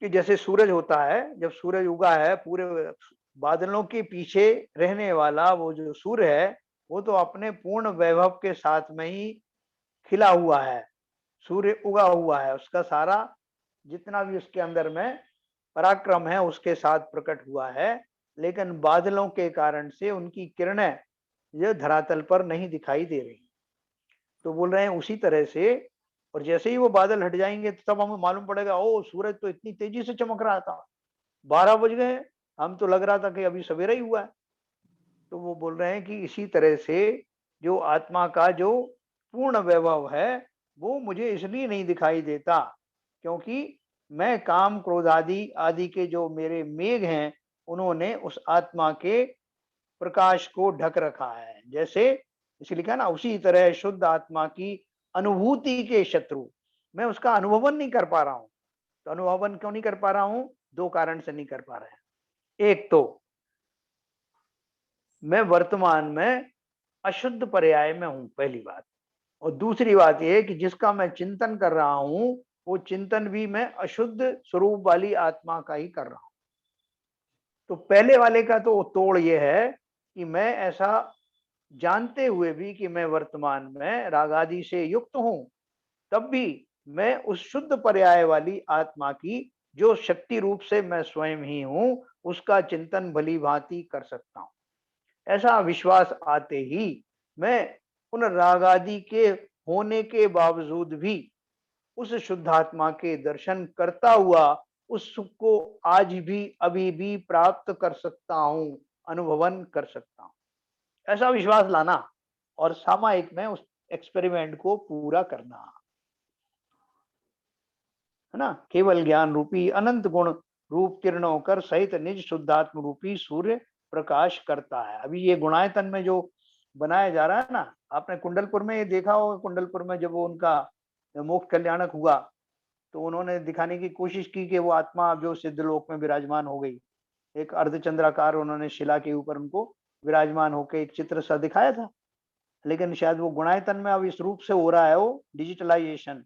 Speaker 1: कि जैसे सूरज होता है, जब सूरज उगा है, पूरे बादलों के पीछे रहने वाला वो जो सूर्य है, वो तो अपने पूर्ण वैभव के साथ में ही खिला हुआ है, सूर्य उगा हुआ है, उसका सारा जितना भी उसके अंदर में पराक्रम है उसके साथ प्रकट हुआ है, लेकिन बादलों के कारण से उनकी किरणें ये धरातल पर नहीं दिखाई दे रही। तो बोल रहे हैं उसी तरह से, और जैसे ही वो बादल हट जाएंगे तो तब हमें मालूम पड़ेगा, ओ सूरज तो इतनी तेजी से चमक रहा था, 12 बज गए, हम तो लग रहा था कि अभी सवेरा ही हुआ है। तो वो बोल रहे हैं कि इसी तरह से जो आत्मा का जो पूर्ण वैभव है वो मुझे इसलिए नहीं दिखाई देता क्योंकि मैं काम क्रोध आदि आदि के जो मेरे मेघ हैं उन्होंने उस आत्मा के प्रकाश को ढक रखा है। जैसे इसे लिखा ना, उसी तरह शुद्ध आत्मा की अनुभूति के शत्रु, मैं उसका अनुभवन नहीं कर पा रहा हूं। तो अनुभवन क्यों नहीं कर पा रहा हूं? दो कारण से नहीं कर पा रहे हैं। एक तो मैं वर्तमान में अशुद्ध पर्याय में हूं, पहली बात। और दूसरी बात यह कि जिसका मैं चिंतन कर रहा हूं वो चिंतन भी मैं अशुद्ध स्वरूप वाली आत्मा का ही कर रहा हूं। तो पहले वाले का तो तोड़ यह है कि मैं ऐसा जानते हुए भी कि मैं वर्तमान में रागादि से युक्त हूं, तब भी मैं उस शुद्ध पर्याय वाली आत्मा की जो शक्ति रूप से मैं स्वयं ही हूं उसका चिंतन भली भांति कर सकता हूं। ऐसा विश्वास आते ही मैं उन रागादि के होने के बावजूद भी उस शुद्धात्मा के दर्शन करता हुआ उस सुख को आज भी अभी भी प्राप्त कर सकता हूं, अनुभवन कर सकता हूं। ऐसा विश्वास लाना और सामायिक में उस एक्सपेरिमेंट को पूरा करना है ना। केवल ज्ञान रूपी अनंत गुण रूप किरणों कर सहित निज शुद्धात्म रूपी सूर्य प्रकाश करता है। अभी ये गुणायतन में जो बनाया जा रहा है ना, आपने कुंडलपुर में ये देखा होगा। कुंडलपुर में जब वो उनका मोक्ष कल्याणक हुआ तो उन्होंने दिखाने की कोशिश की कि वो आत्मा जो सिद्ध लोक में विराजमान हो गई, एक अर्धचंद्राकार उन्होंने शिला के ऊपर उनको विराजमान होकर एक चित्र सा दिखाया था। लेकिन शायद वो गुणायतन में अब इस रूप से हो रहा है वो डिजिटलाइजेशन,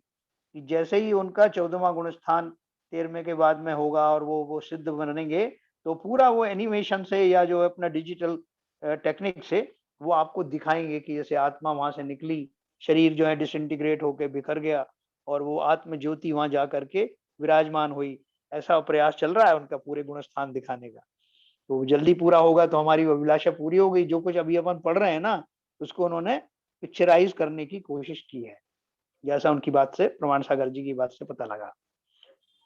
Speaker 1: कि जैसे ही उनका 14वां गुण स्थान 13वें के बाद में होगा और वो सिद्ध बनेंगे तो पूरा वो एनिमेशन से या जो अपना डिजिटल टेक्निक से वो आपको दिखाएंगे कि जैसे आत्मा वहां से निकली, शरीर जो है डिसइंटीग्रेट होकर बिखर गया और वो आत्म ज्योति वहां जा करके विराजमान हुई। ऐसा प्रयास चल रहा है उनका पूरे गुण स्थान दिखाने का। तो जल्दी पूरा होगा तो हमारी अभिलाषा पूरी हो गई। जो कुछ अभी अपन पढ़ रहे हैं ना, उसको उन्होंने पिक्चराइज करने की कोशिश की है, जैसा उनकी बात से, प्रमाण सागर जी की बात से पता लगा।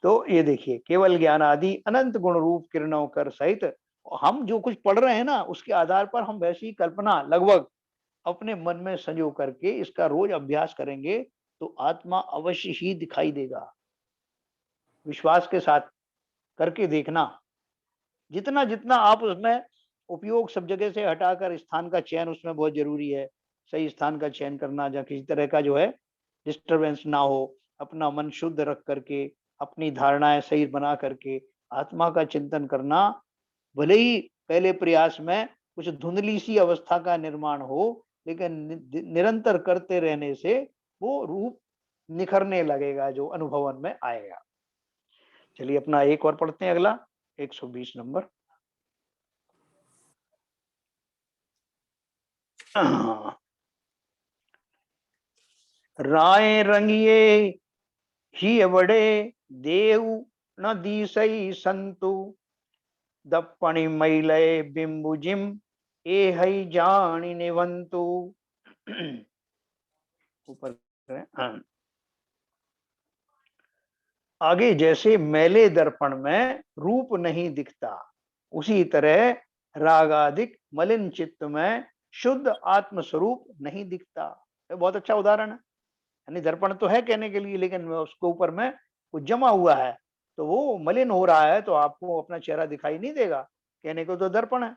Speaker 1: तो ये देखिए, केवल ज्ञान आदि अनंत गुण रूप किरणों कर सहित, हम जो कुछ पढ़ रहे हैं ना, उसके आधार पर हम वैसी कल्पना लगभग अपने मन में संजो करके इसका रोज अभ्यास करेंगे तो आत्मा अवश्य ही दिखाई देगा। विश्वास के साथ करके देखना। जितना जितना आप उसमें उपयोग सब जगह से हटाकर, स्थान का चयन उसमें बहुत जरूरी है। सही स्थान का चयन करना, जहाँ किसी तरह का जो है डिस्टरबेंस ना हो, अपना मन शुद्ध रख करके, अपनी धारणाएं सही बना करके आत्मा का चिंतन करना। भले ही पहले प्रयास में कुछ धुंधली सी अवस्था का निर्माण हो, लेकिन निरंतर करते रहने से वो रूप निखरने लगेगा, जो अनुभवन में आएगा। चलिए अपना एक और पढ़ते हैं, अगला 120 नंबर। राय रंगिए ही बड़े देव न दीसई संतु, दप्पणि मैलय बिंबुजिम ए हई जानी निवंतु। ऊपर आगे, जैसे मैले दर्पण में रूप नहीं दिखता, उसी तरह रागादिक मलिन चित्त में शुद्ध आत्म स्वरूप नहीं दिखता। ये बहुत अच्छा उदाहरण है। यानी दर्पण तो है कहने के लिए, लेकिन उसके ऊपर में कुछ जमा हुआ है, तो वो मलिन हो रहा है, तो आपको अपना चेहरा दिखाई नहीं देगा। कहने को तो दर्पण है।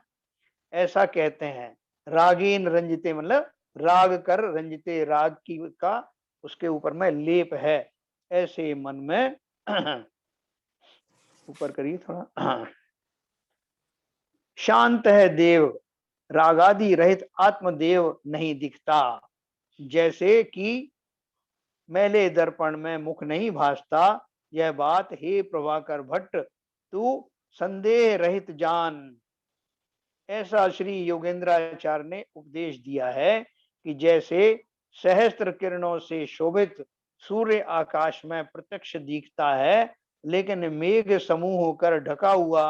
Speaker 1: ऐसा कहते हैं। रागीन रंजिते, मतलब राग कर रंजिते, राग की का उसके ऊपर में लेप है। ऐसे मन में ऊपर करिए थोड़ा। शांत है देव, रागादि रहित आत्मदेव नहीं दिखता। जैसे कि मैले दर्पण में मुख नहीं भासता, यह बात हे प्रभाकर भट्ट तू संदेह रहित जान। ऐसा श्री योगेंद्राचार्य ने उपदेश दिया है कि जैसे सहस्त्र किरणों से शोभित सूर्य आकाश में प्रत्यक्ष दिखता है, लेकिन मेघ समूह होकर ढका हुआ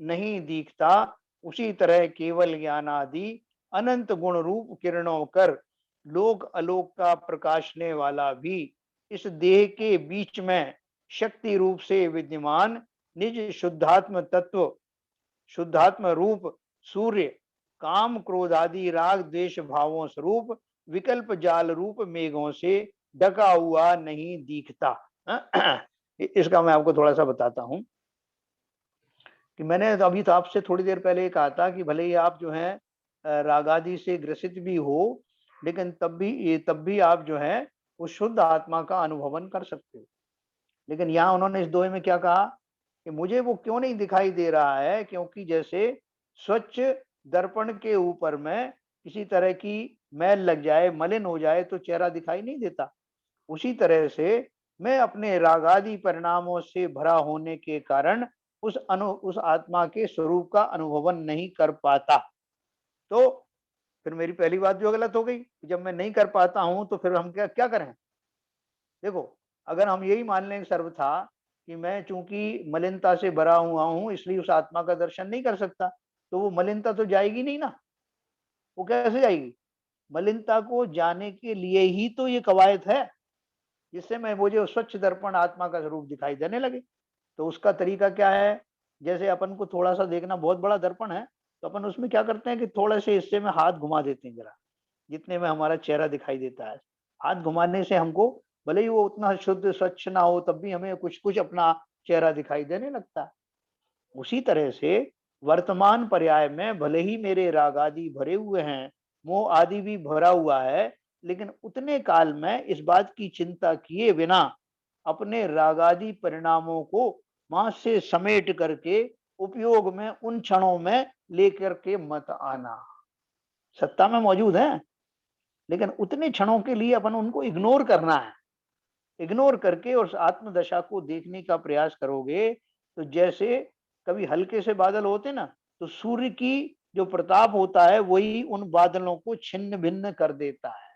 Speaker 1: नहीं दिखता, उसी तरह केवल ज्ञान आदि अनंत गुण रूप किरणों कर लोक अलोक का प्रकाशने वाला भी इस देह के बीच में शक्ति रूप से विद्यमान निज शुद्धात्म तत्व, शुद्धात्म रूप सूर्य काम क्रोध आदि राग द्वेष भावों स्वरूप विकल्प जाल रूप मेघों से ढका हुआ नहीं दिखता। इसका मैं आपको थोड़ा सा बताता हूं कि मैंने अभी तो आपसे थोड़ी देर पहले कहा था कि भले ही आप जो है रागादि से ग्रसित भी हो, लेकिन तब भी आप जो है उस शुद्ध आत्मा का अनुभवन कर सकते हो। लेकिन यहाँ उन्होंने इस दोहे में क्या कहा कि मुझे वो क्यों नहीं दिखाई दे रहा है, क्योंकि जैसे स्वच्छ दर्पण के ऊपर में किसी तरह की मैल लग जाए, मलिन हो जाए, तो चेहरा दिखाई नहीं देता। उसी तरह से मैं अपने रागादि परिणामों से भरा होने के कारण उस आत्मा के स्वरूप का अनुभवन नहीं कर पाता। तो फिर मेरी पहली बात जो गलत हो गई, जब मैं नहीं कर पाता हूं तो फिर हम क्या क्या करें। देखो, अगर हम यही मान लें सर्वथा कि मैं चूंकि मलिनता से भरा हुआ हूं इसलिए उस आत्मा का दर्शन नहीं कर सकता, तो वो मलिनता तो जाएगी नहीं ना। वो कैसे जाएगी? मलिनता को जाने के लिए ही तो ये कवायद है, जिससे मैं मुझे स्वच्छ दर्पण आत्मा का स्वरूप दिखाई देने लगे। तो उसका तरीका क्या है? जैसे अपन को थोड़ा सा देखना, बहुत बड़ा दर्पण है, तो अपन उसमें क्या करते हैं कि थोड़े से हिस्से में हाथ घुमा देते हैं जरा, जितने में हमारा चेहरा दिखाई देता है। हाथ घुमाने से हमको, भले ही वो उतना शुद्ध स्वच्छ ना हो, तब भी हमें कुछ कुछ अपना चेहरा दिखाई देने लगता है। उसी तरह से वर्तमान पर्याय में भले ही मेरे राग आदि भरे हुए हैं, मोह आदि भी भरा हुआ है, लेकिन उतने काल में इस बात की चिंता किए बिना अपने रागादि परिणामों को वहां से समेट करके उपयोग में उन क्षणों में लेकर के मत आना। सत्ता में मौजूद है, लेकिन उतने क्षणों के लिए अपन उनको इग्नोर करना है। इग्नोर करके उस आत्मदशा को देखने का प्रयास करोगे, तो जैसे कभी हल्के से बादल होते ना, तो सूर्य की जो प्रताप होता है वही उन बादलों को छिन्न भिन्न कर देता है।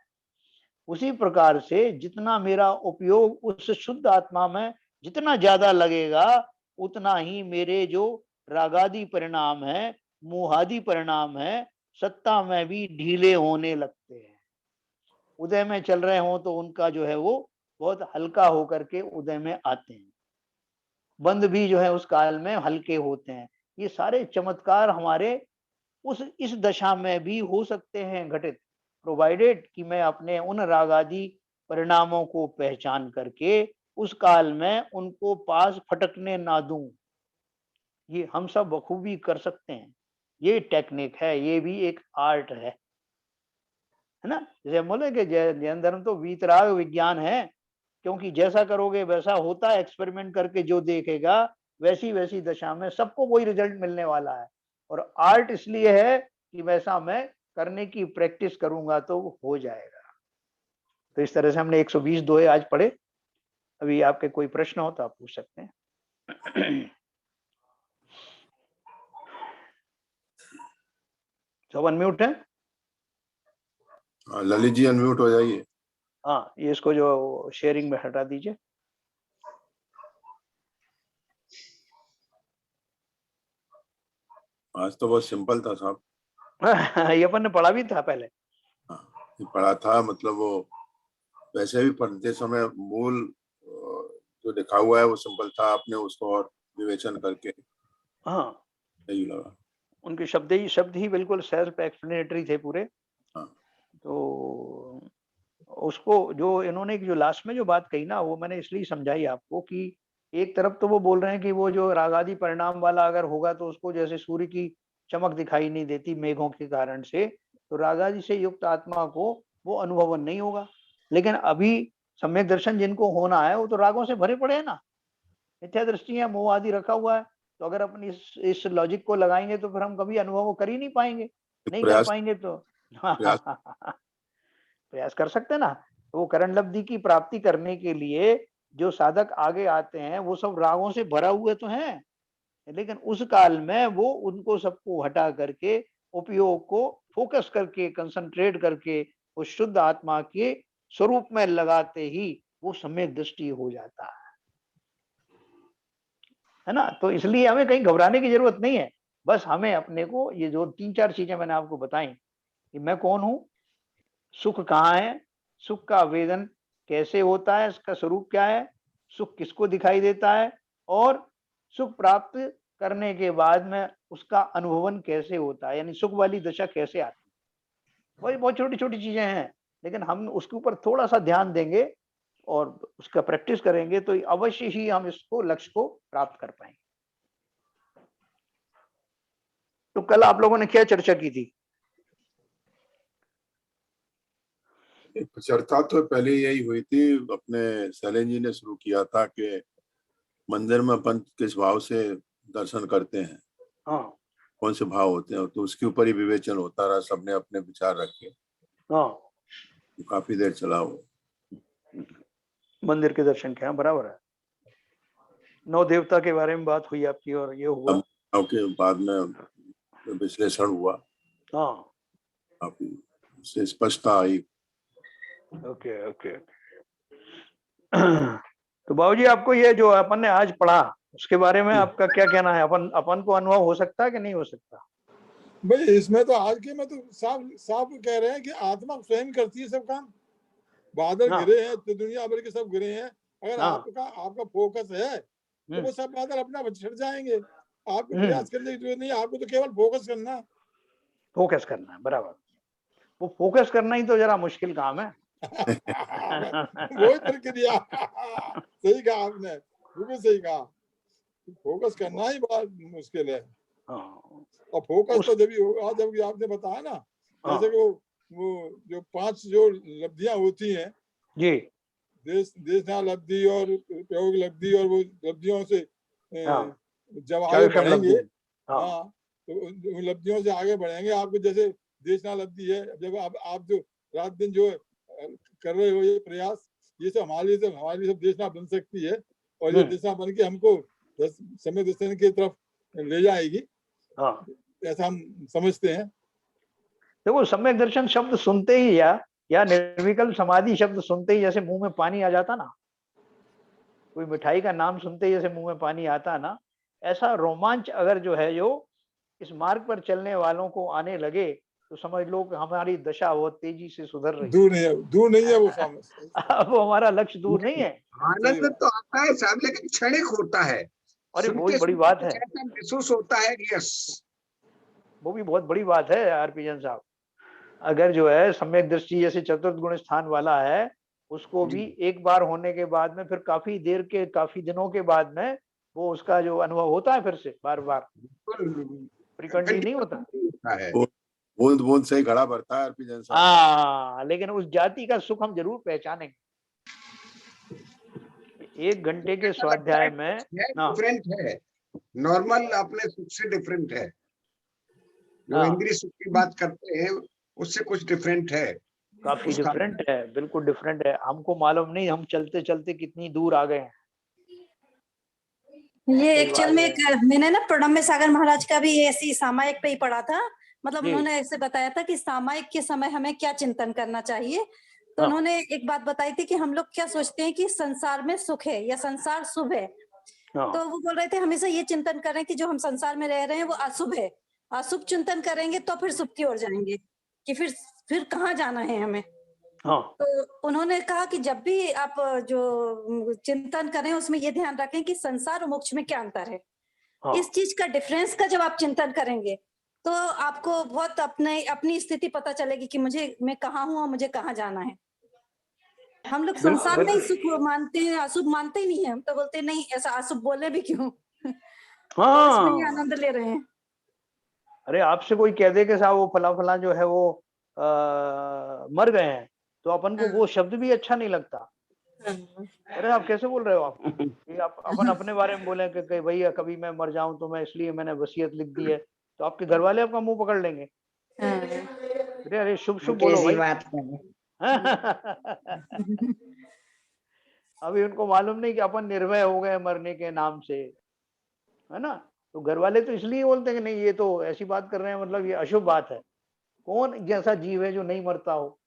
Speaker 1: उसी प्रकार से जितना मेरा उपयोग उस शुद्ध आत्मा में जितना ज्यादा लगेगा, उतना ही मेरे जो रागादि परिणाम है मोहादि परिणाम है, सत्ता में भी ढीले होने लगते हैं। उदय में चल रहे हों तो उनका जो है वो बहुत हल्का होकर के उदय में आते हैं। बंद भी जो है उस काल में हल्के होते हैं। ये सारे चमत्कार हमारे उस इस दशा में भी हो सकते हैं घटित, प्रोवाइडेड कि मैं अपने उन राग आदि परिणामों को पहचान करके उस काल में उनको पास फटकने ना दूं। ये हम सब बखूबी कर सकते हैं। ये टेक्निक है, ये भी एक आर्ट है ना। जैसे हम बोले कि जैन धर्म तो वीतराग विज्ञान है, क्योंकि जैसा करोगे वैसा होता है, एक्सपेरिमेंट करके जो देखेगा वैसी वैसी दशा में सबको वही रिजल्ट मिलने वाला है। और आर्ट इसलिए है कि वैसा मैं करने की प्रैक्टिस करूंगा तो हो जाएगा। तो इस तरह से हमने 120 दोहे आज पढ़े। अभी आपके कोई प्रश्न हो तो आप पूछ सकते हैं। सब अनम्यूट है।
Speaker 2: ललित जी अनम्यूट हो जाइए।
Speaker 1: हाँ, ये इसको जो शेयरिंग में हटा दीजिए।
Speaker 2: आज तो बहुत सिंपल था साहब।
Speaker 1: ये अपन ने पढ़ा भी था पहले।
Speaker 2: हाँ, ये पढ़ा था, मतलब वो वैसे भी पढ़ते समय मूल जो लिखा हुआ है वो सिंपल था, आपने उसको और विवेचन करके
Speaker 1: हाँ,
Speaker 2: सही लगा।
Speaker 1: उनके शब्द ही बिल्कुल सेल्फ एक्सप्लेनेटरी थे पूरे।
Speaker 2: हाँ,
Speaker 1: तो उसको जो इन्होंने जो लास्ट में जो बात कही ना, वो मैंने इसलिए समझाई आपको कि एक तरफ तो वो बोल रहे हैं कि वो जो रागादि परिणाम वाला अगर होगा तो उसको जैसे सूर्य की चमक दिखाई नहीं देती मेघों के कारण से, तो रागादि से युक्त आत्मा को वो अनुभवन नहीं होगा। लेकिन अभी सम्यक दर्शन जिनको होना है वो तो रागों से भरे पड़े हैं ना, मिथ्या दृष्टि है, मोह आदि रखा हुआ है। तो अगर अपन इस लॉजिक को लगाएंगे तो फिर हम कभी अनुभव कर ही नहीं पाएंगे, नहीं कर
Speaker 2: प्रयास
Speaker 1: पाएंगे तो।
Speaker 2: प्रयास
Speaker 1: प्रयास कर सकते हैं ना। तो वो करण लब्धि की प्राप्ति करने के लिए जो साधक आगे आते हैं वो सब रागों से भरा हुए तो हैं, लेकिन उस काल में वो उनको सबको हटा करके उपयोग को फोकस करके कंसंट्रेट करके उस शुद्ध आत्मा के स्वरूप में लगाते ही वो सम्यक दृष्टि हो जाता है ना। तो इसलिए हमें कहीं घबराने की जरूरत नहीं है। बस हमें अपने को ये जो 3-4 चीजें मैंने आपको बताई कि मैं कौन हूं, सुख कहाँ है, सुख का आवेदन कैसे होता है, इसका स्वरूप क्या है, सुख किसको दिखाई देता है, और सुख प्राप्त करने के बाद में उसका अनुभवन कैसे होता है, यानी सुख वाली दशा कैसे आती है। वही बहुत छोटी छोटी चीजें हैं, लेकिन हम उसके ऊपर थोड़ा सा ध्यान देंगे और उसका प्रैक्टिस करेंगे तो अवश्य ही हम इसको लक्ष्य को प्राप्त कर पाएंगे। तो कल आप लोगों ने क्या चर्चा की थी?
Speaker 2: चर्चा तो पहले यही हुई थी, अपने सैलेन जी ने शुरू किया था कि मंदिर में अपन किस भाव से दर्शन करते हैं,
Speaker 1: हाँ
Speaker 2: कौन से भाव होते हैं, तो उसके ऊपर ही विवेचन होता रहा, सबने अपने विचार रखे।
Speaker 1: हाँ,
Speaker 2: तो काफी देर चला वो।
Speaker 1: मंदिर के दर्शन किया, बराबर है। नौ देवता के बारे में बात हुई आपकी और ये हुआ।
Speaker 2: के बाद में विश्लेषण हुआ,
Speaker 1: हाँ,
Speaker 2: काफी उससे स्पष्टता आई।
Speaker 1: Okay okay. तो बाबूजी आपको ये जो अपन ने आज पढ़ा उसके बारे में आपका क्या कहना है? अपन अपन को अनुभव हो सकता है कि नहीं हो सकता?
Speaker 3: भाई इसमें तो आज के में तो साफ साफ कह रहे हैं कि आत्मा स्वयं करती है सब काम। बादल
Speaker 1: हाँ
Speaker 3: गिरे हैं तो दुनिया भर के सब गिरे हैं, अगर
Speaker 1: हाँ।
Speaker 3: आपका फोकस है तो
Speaker 1: हम्म
Speaker 3: वो सब बादल अपने आप छट जाएंगे। आपको
Speaker 1: हम्म।
Speaker 3: प्रयास करने की जरूरत नहीं, आपको तो केवल फोकस करना है।
Speaker 1: फोकस करना है, बराबर। वो फोकस करना ही तो जरा मुश्किल काम है।
Speaker 3: वही प्रक्रिया। सही कहा आपने, बिल्कुल सही कहा। फोकस करना ही बहुत मुश्किल है।
Speaker 1: हाँ,
Speaker 3: और फोकस
Speaker 1: उस
Speaker 3: तो जब होगा जब आपने बताया ना,
Speaker 1: हाँ
Speaker 3: जैसे कि वो जो 5 जो लब्धियां होती हैं,
Speaker 1: जी।
Speaker 3: देशना लब्धि और प्रयोग लब्धि, और वो लब्धियों से
Speaker 1: हाँ,
Speaker 3: जब आगे
Speaker 1: चाविषम
Speaker 3: बढ़ेंगे,
Speaker 1: लब्धि। हाँ।
Speaker 3: हाँ, तो उन लब्धियों से आगे बढ़ेंगे। आपको जैसे देशना लब्धि है, जब आप जो रात दिन जो कर रहे हो ये प्रयास, ये सब हमारे लिए सब देशना बन सकती है, और ये देशना बन के हमको समय दर्शन की तरफ ले जाएगी,
Speaker 1: हाँ,
Speaker 3: ऐसा हम समझते हैं।
Speaker 1: देखो सम्यक दर्शन शब्द सुनते ही या निर्विकल्प समाधि शब्द सुनते ही जैसे मुंह में पानी आ जाता ना, कोई मिठाई का नाम सुनते ही जैसे मुंह में पानी आता ना, ऐसा रोमांच अगर जो है जो इस मार्ग पर चलने वालों को आने लगे तो समझ लो कि हमारी दशा बहुत तेजी से सुधर रही
Speaker 3: दूर नहीं है वो स्वामी।
Speaker 1: अब वो हमारा लक्ष्य दूर नहीं है।
Speaker 4: आनंद तो आता है साहब, लेकिन क्षणिक होता है।
Speaker 1: अरे
Speaker 4: सुनते
Speaker 1: बहुत बड़ी
Speaker 4: सुनते
Speaker 1: बात
Speaker 4: कुछ
Speaker 1: है,
Speaker 4: ऐसा महसूस होता है कि यस,
Speaker 1: वो भी बहुत बड़ी बात है आरपी जैन साहब। अगर जो है सम्यक दृष्टि जैसे चतुर्थ गुण स्थान वाला है, उसको भी एक बार होने के बाद में फिर काफी देर के काफी दिनों के बाद में वो उसका जो अनुभव होता है फिर से बार बार फ्रीक्वेंटली नहीं होता।
Speaker 4: होता है।
Speaker 2: बूंद बूंद से ही घड़ा भरता है आरपी जैन साहब।
Speaker 1: हाँ, लेकिन उस जाति का सुख हम जरूर पहचानेंगे। 1 घंटे के स्वाध्याय में हाँ,
Speaker 4: डिफरेंट है, नॉर्मल अपने सुख से डिफरेंट है। जो
Speaker 1: हाँ,
Speaker 4: इंद्रिय सुख की बात करते हैं उससे कुछ डिफरेंट है।
Speaker 1: काफी
Speaker 4: उसका
Speaker 1: डिफरेंट है, बिल्कुल डिफरेंट है। हमको मालूम नहीं हम चलते चलते कितनी दूर आ गए हैं।
Speaker 5: ये
Speaker 1: सही
Speaker 5: एक्चुअल
Speaker 1: बात
Speaker 5: में
Speaker 1: है।
Speaker 5: एक मैंने ना प्रणम्य सागर महाराज का भी ऐसी सामायिक पे ही पढ़ा था। मतलब
Speaker 1: जी।
Speaker 5: उन्होंने ऐसे बताया था कि सामायिक के समय हमें क्या चिंतन करना चाहिए। तो
Speaker 1: हाँ।
Speaker 5: उन्होंने एक बात बताई थी कि हम लोग क्या सोचते हैं कि संसार में सुख है या संसार शुभ है।
Speaker 1: हाँ,
Speaker 5: तो वो बोल रहे थे हमेशा ये चिंतन करें कि जो हम संसार में रह रहे हैं वो अशुभ है। अशुभ चिंतन करेंगे तो फिर शुभ की ओर जाएंगे कि फिर कहाँ जाना है हमें।
Speaker 1: हाँ,
Speaker 5: तो उन्होंने कहा कि जब भी आप जो चिंतन करें उसमें ये ध्यान रखें कि संसार और मोक्ष में क्या अंतर है।
Speaker 1: हाँ,
Speaker 5: इस चीज का डिफरेंस का जब आप चिंतन करेंगे तो आपको बहुत अपनी स्थिति पता चलेगी कि मैं कहाँ हूँ और मुझे कहाँ जाना है। हम लोग
Speaker 1: बिल्कुल,
Speaker 5: संसार में ही
Speaker 1: बिल्कुल।
Speaker 5: सुख मानते हैं, अशुभ मानते ही नहीं है। हम तो बोलते हैं नहीं ऐसा अशुभ बोले भी क्यों
Speaker 1: हाँ,
Speaker 5: इसमें ही आनंद ले रहे हैं।
Speaker 1: अरे आपसे कोई कह दे कि साहब वो फला फला जो है वो मर गए हैं, तो अपन को वो शब्द भी अच्छा नहीं लगता। अरे आप कैसे बोल रहे हो आप कि आप अपन अपने बारे में बोले कि भैया कभी मैं मर जाऊं तो मैं इसलिए मैंने वसीयत लिख दी है, तो आपके घर वाले आपका मुंह पकड़ लेंगे। अरे अरे शुभ शुभ बोलो
Speaker 4: कैसी
Speaker 1: भाई।
Speaker 4: बात कर
Speaker 1: अभी उनको मालूम नहीं कि अपन निर्भय हो गए मरने के नाम से, है ना। तो घर वाले तो इसलिए बोलते हैं कि नहीं ये तो ऐसी बात कर रहे हैं, मतलब ये अशुभ बात है। कौन जैसा जीव है जो नहीं मरता हो।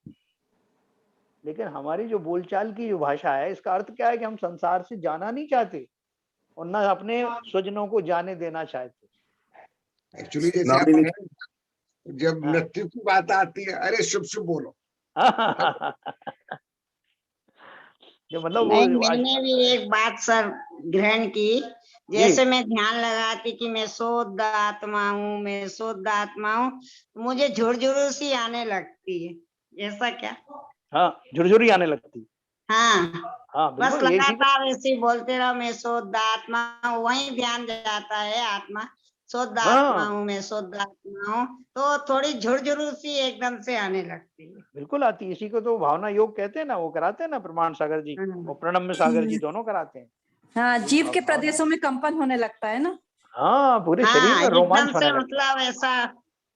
Speaker 1: लेकिन हमारी जो बोलचाल की जो भाषा है इसका अर्थ क्या है कि हम संसार से जाना नहीं चाहते और ना अपने स्वजनों को जाने देना चाहते।
Speaker 4: एक्चुअली जैसे
Speaker 2: नाम
Speaker 4: आप
Speaker 2: ही नहीं।
Speaker 4: कहें, जब
Speaker 1: हाँ।
Speaker 4: मृत्यु की बात आती है, अरे शुभ शुभ बोलो।
Speaker 1: जो मतलब
Speaker 6: नहीं,
Speaker 1: वो आज
Speaker 6: मैंने भी एक बात सर ग्रहण की। जैसे मैं ध्यान लगाती कि मैं शुद्ध आत्मा हूँ, मैं शुद्ध आत्मा हूँ, मुझे झुरझुर सी आने लगती है। ऐसा क्या?
Speaker 1: हाँ, झुरझुरी आने लगती।
Speaker 6: हाँ,
Speaker 1: हाँ
Speaker 6: बस
Speaker 1: बिल्कुल यही चीज।
Speaker 6: लगातार ऐसे ही बोलते रहो मैं शुद्ध आत्मा हूँ, वहीं ध्यान जाता है आत्मा। शुद्ध आत्मा
Speaker 1: हाँ
Speaker 6: हूँ, मैं शुद्ध आत्मा हूँ, तो थोड़ी झुरझुर सी एकदम से आने लगती है।
Speaker 1: बिल्कुल आती है। इसी को तो भावना योग कहते हैं ना, वो कराते हैं ना प्रमाण सागर जी और प्रणम्य सागर जी दोनों कराते हैं।
Speaker 5: हाँ, जीव के
Speaker 1: भावना।
Speaker 5: प्रदेशों में कंपन होने लगता है ना।
Speaker 1: हाँ, पूरे शरीर
Speaker 6: हाँ,
Speaker 1: में रोमांच
Speaker 6: एकदम
Speaker 1: होने
Speaker 6: से
Speaker 1: लगता है।
Speaker 6: मतलब ऐसा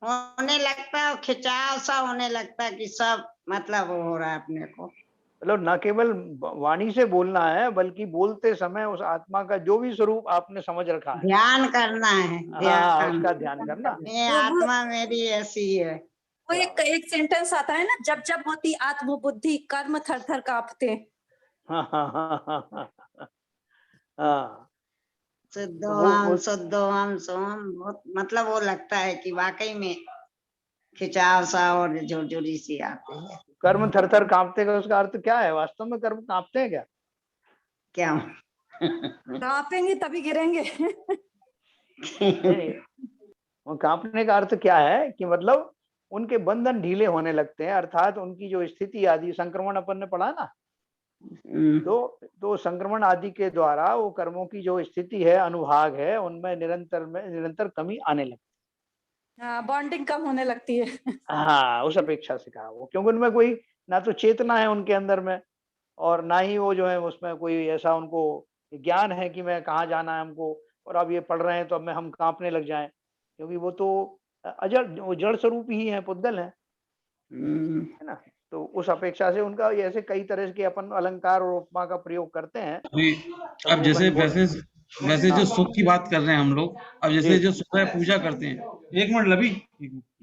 Speaker 6: होने लगता है, खिंचाव सा होने लगता है कि सब मतलब वो हो रहा है अपने को।
Speaker 1: मतलब न केवल वाणी से बोलना है बल्कि बोलते समय उस आत्मा का जो भी स्वरूप आपने समझ रखा है,
Speaker 6: ध्यान करना है,
Speaker 1: हाँ
Speaker 6: ध्यान।
Speaker 1: उसका ध्यान करना।
Speaker 6: ये
Speaker 5: वो
Speaker 6: आत्मा मेरी ऐसी है।
Speaker 5: वो एक सेंटेंस आता है ना, जब जब होती आत्मबुद्धि कर्म थर थर कांपते।
Speaker 1: हाँ हाँ हाँ हाँ हाँ हाँ। तो
Speaker 6: शुद्धोहम शुद्धोहम सोहम, बहुत मतलब वो लगता है कि वाकई में खिंचाव सा और झुरझुरी सी आती है।
Speaker 1: कर्म थर थर कांपते का उसका अर्थ क्या है? वास्तव में कर्म कांपते हैं क्या?
Speaker 6: क्या?
Speaker 5: कांपेंगे तभी गिरेंगे।
Speaker 1: नहीं, वो कांपने का अर्थ क्या है कि मतलब उनके बंधन ढीले होने लगते हैं, अर्थात उनकी जो स्थिति आदि संक्रमण अपन ने पढ़ा ना, तो संक्रमण आदि के द्वारा वो कर्मों की जो स्थिति है, अनुभाग है, उनमें निरंतर कमी आने लगती
Speaker 5: हाँ, बॉन्डिंग कम होने लगती है।
Speaker 1: है। हाँ, उस अपेक्षा से कहा वो, क्योंकि उनमें कोई ना तो चेतना है उनके अंदर में और ना ही वो जो है उसमें कोई ऐसा उनको ज्ञान है कि मैं कहाँ जाना है हमको, और अब ये पढ़ रहे हैं तो अब मैं हम कांपने लग जाएं, क्योंकि वो तो अजड़ वो जड़ स्वरूप ही है, पुद्गल है ना। तो उस अपेक्षा से उनका ऐसे कई तरह के अपन अलंकार और उपमा का प्रयोग करते हैं।
Speaker 7: अब जैसे वैसे जो सुख की बात कर रहे हैं हम लोग, अब जैसे
Speaker 1: जी।
Speaker 7: जो सुबह पूजा करते हैं, एक मिनट लभी,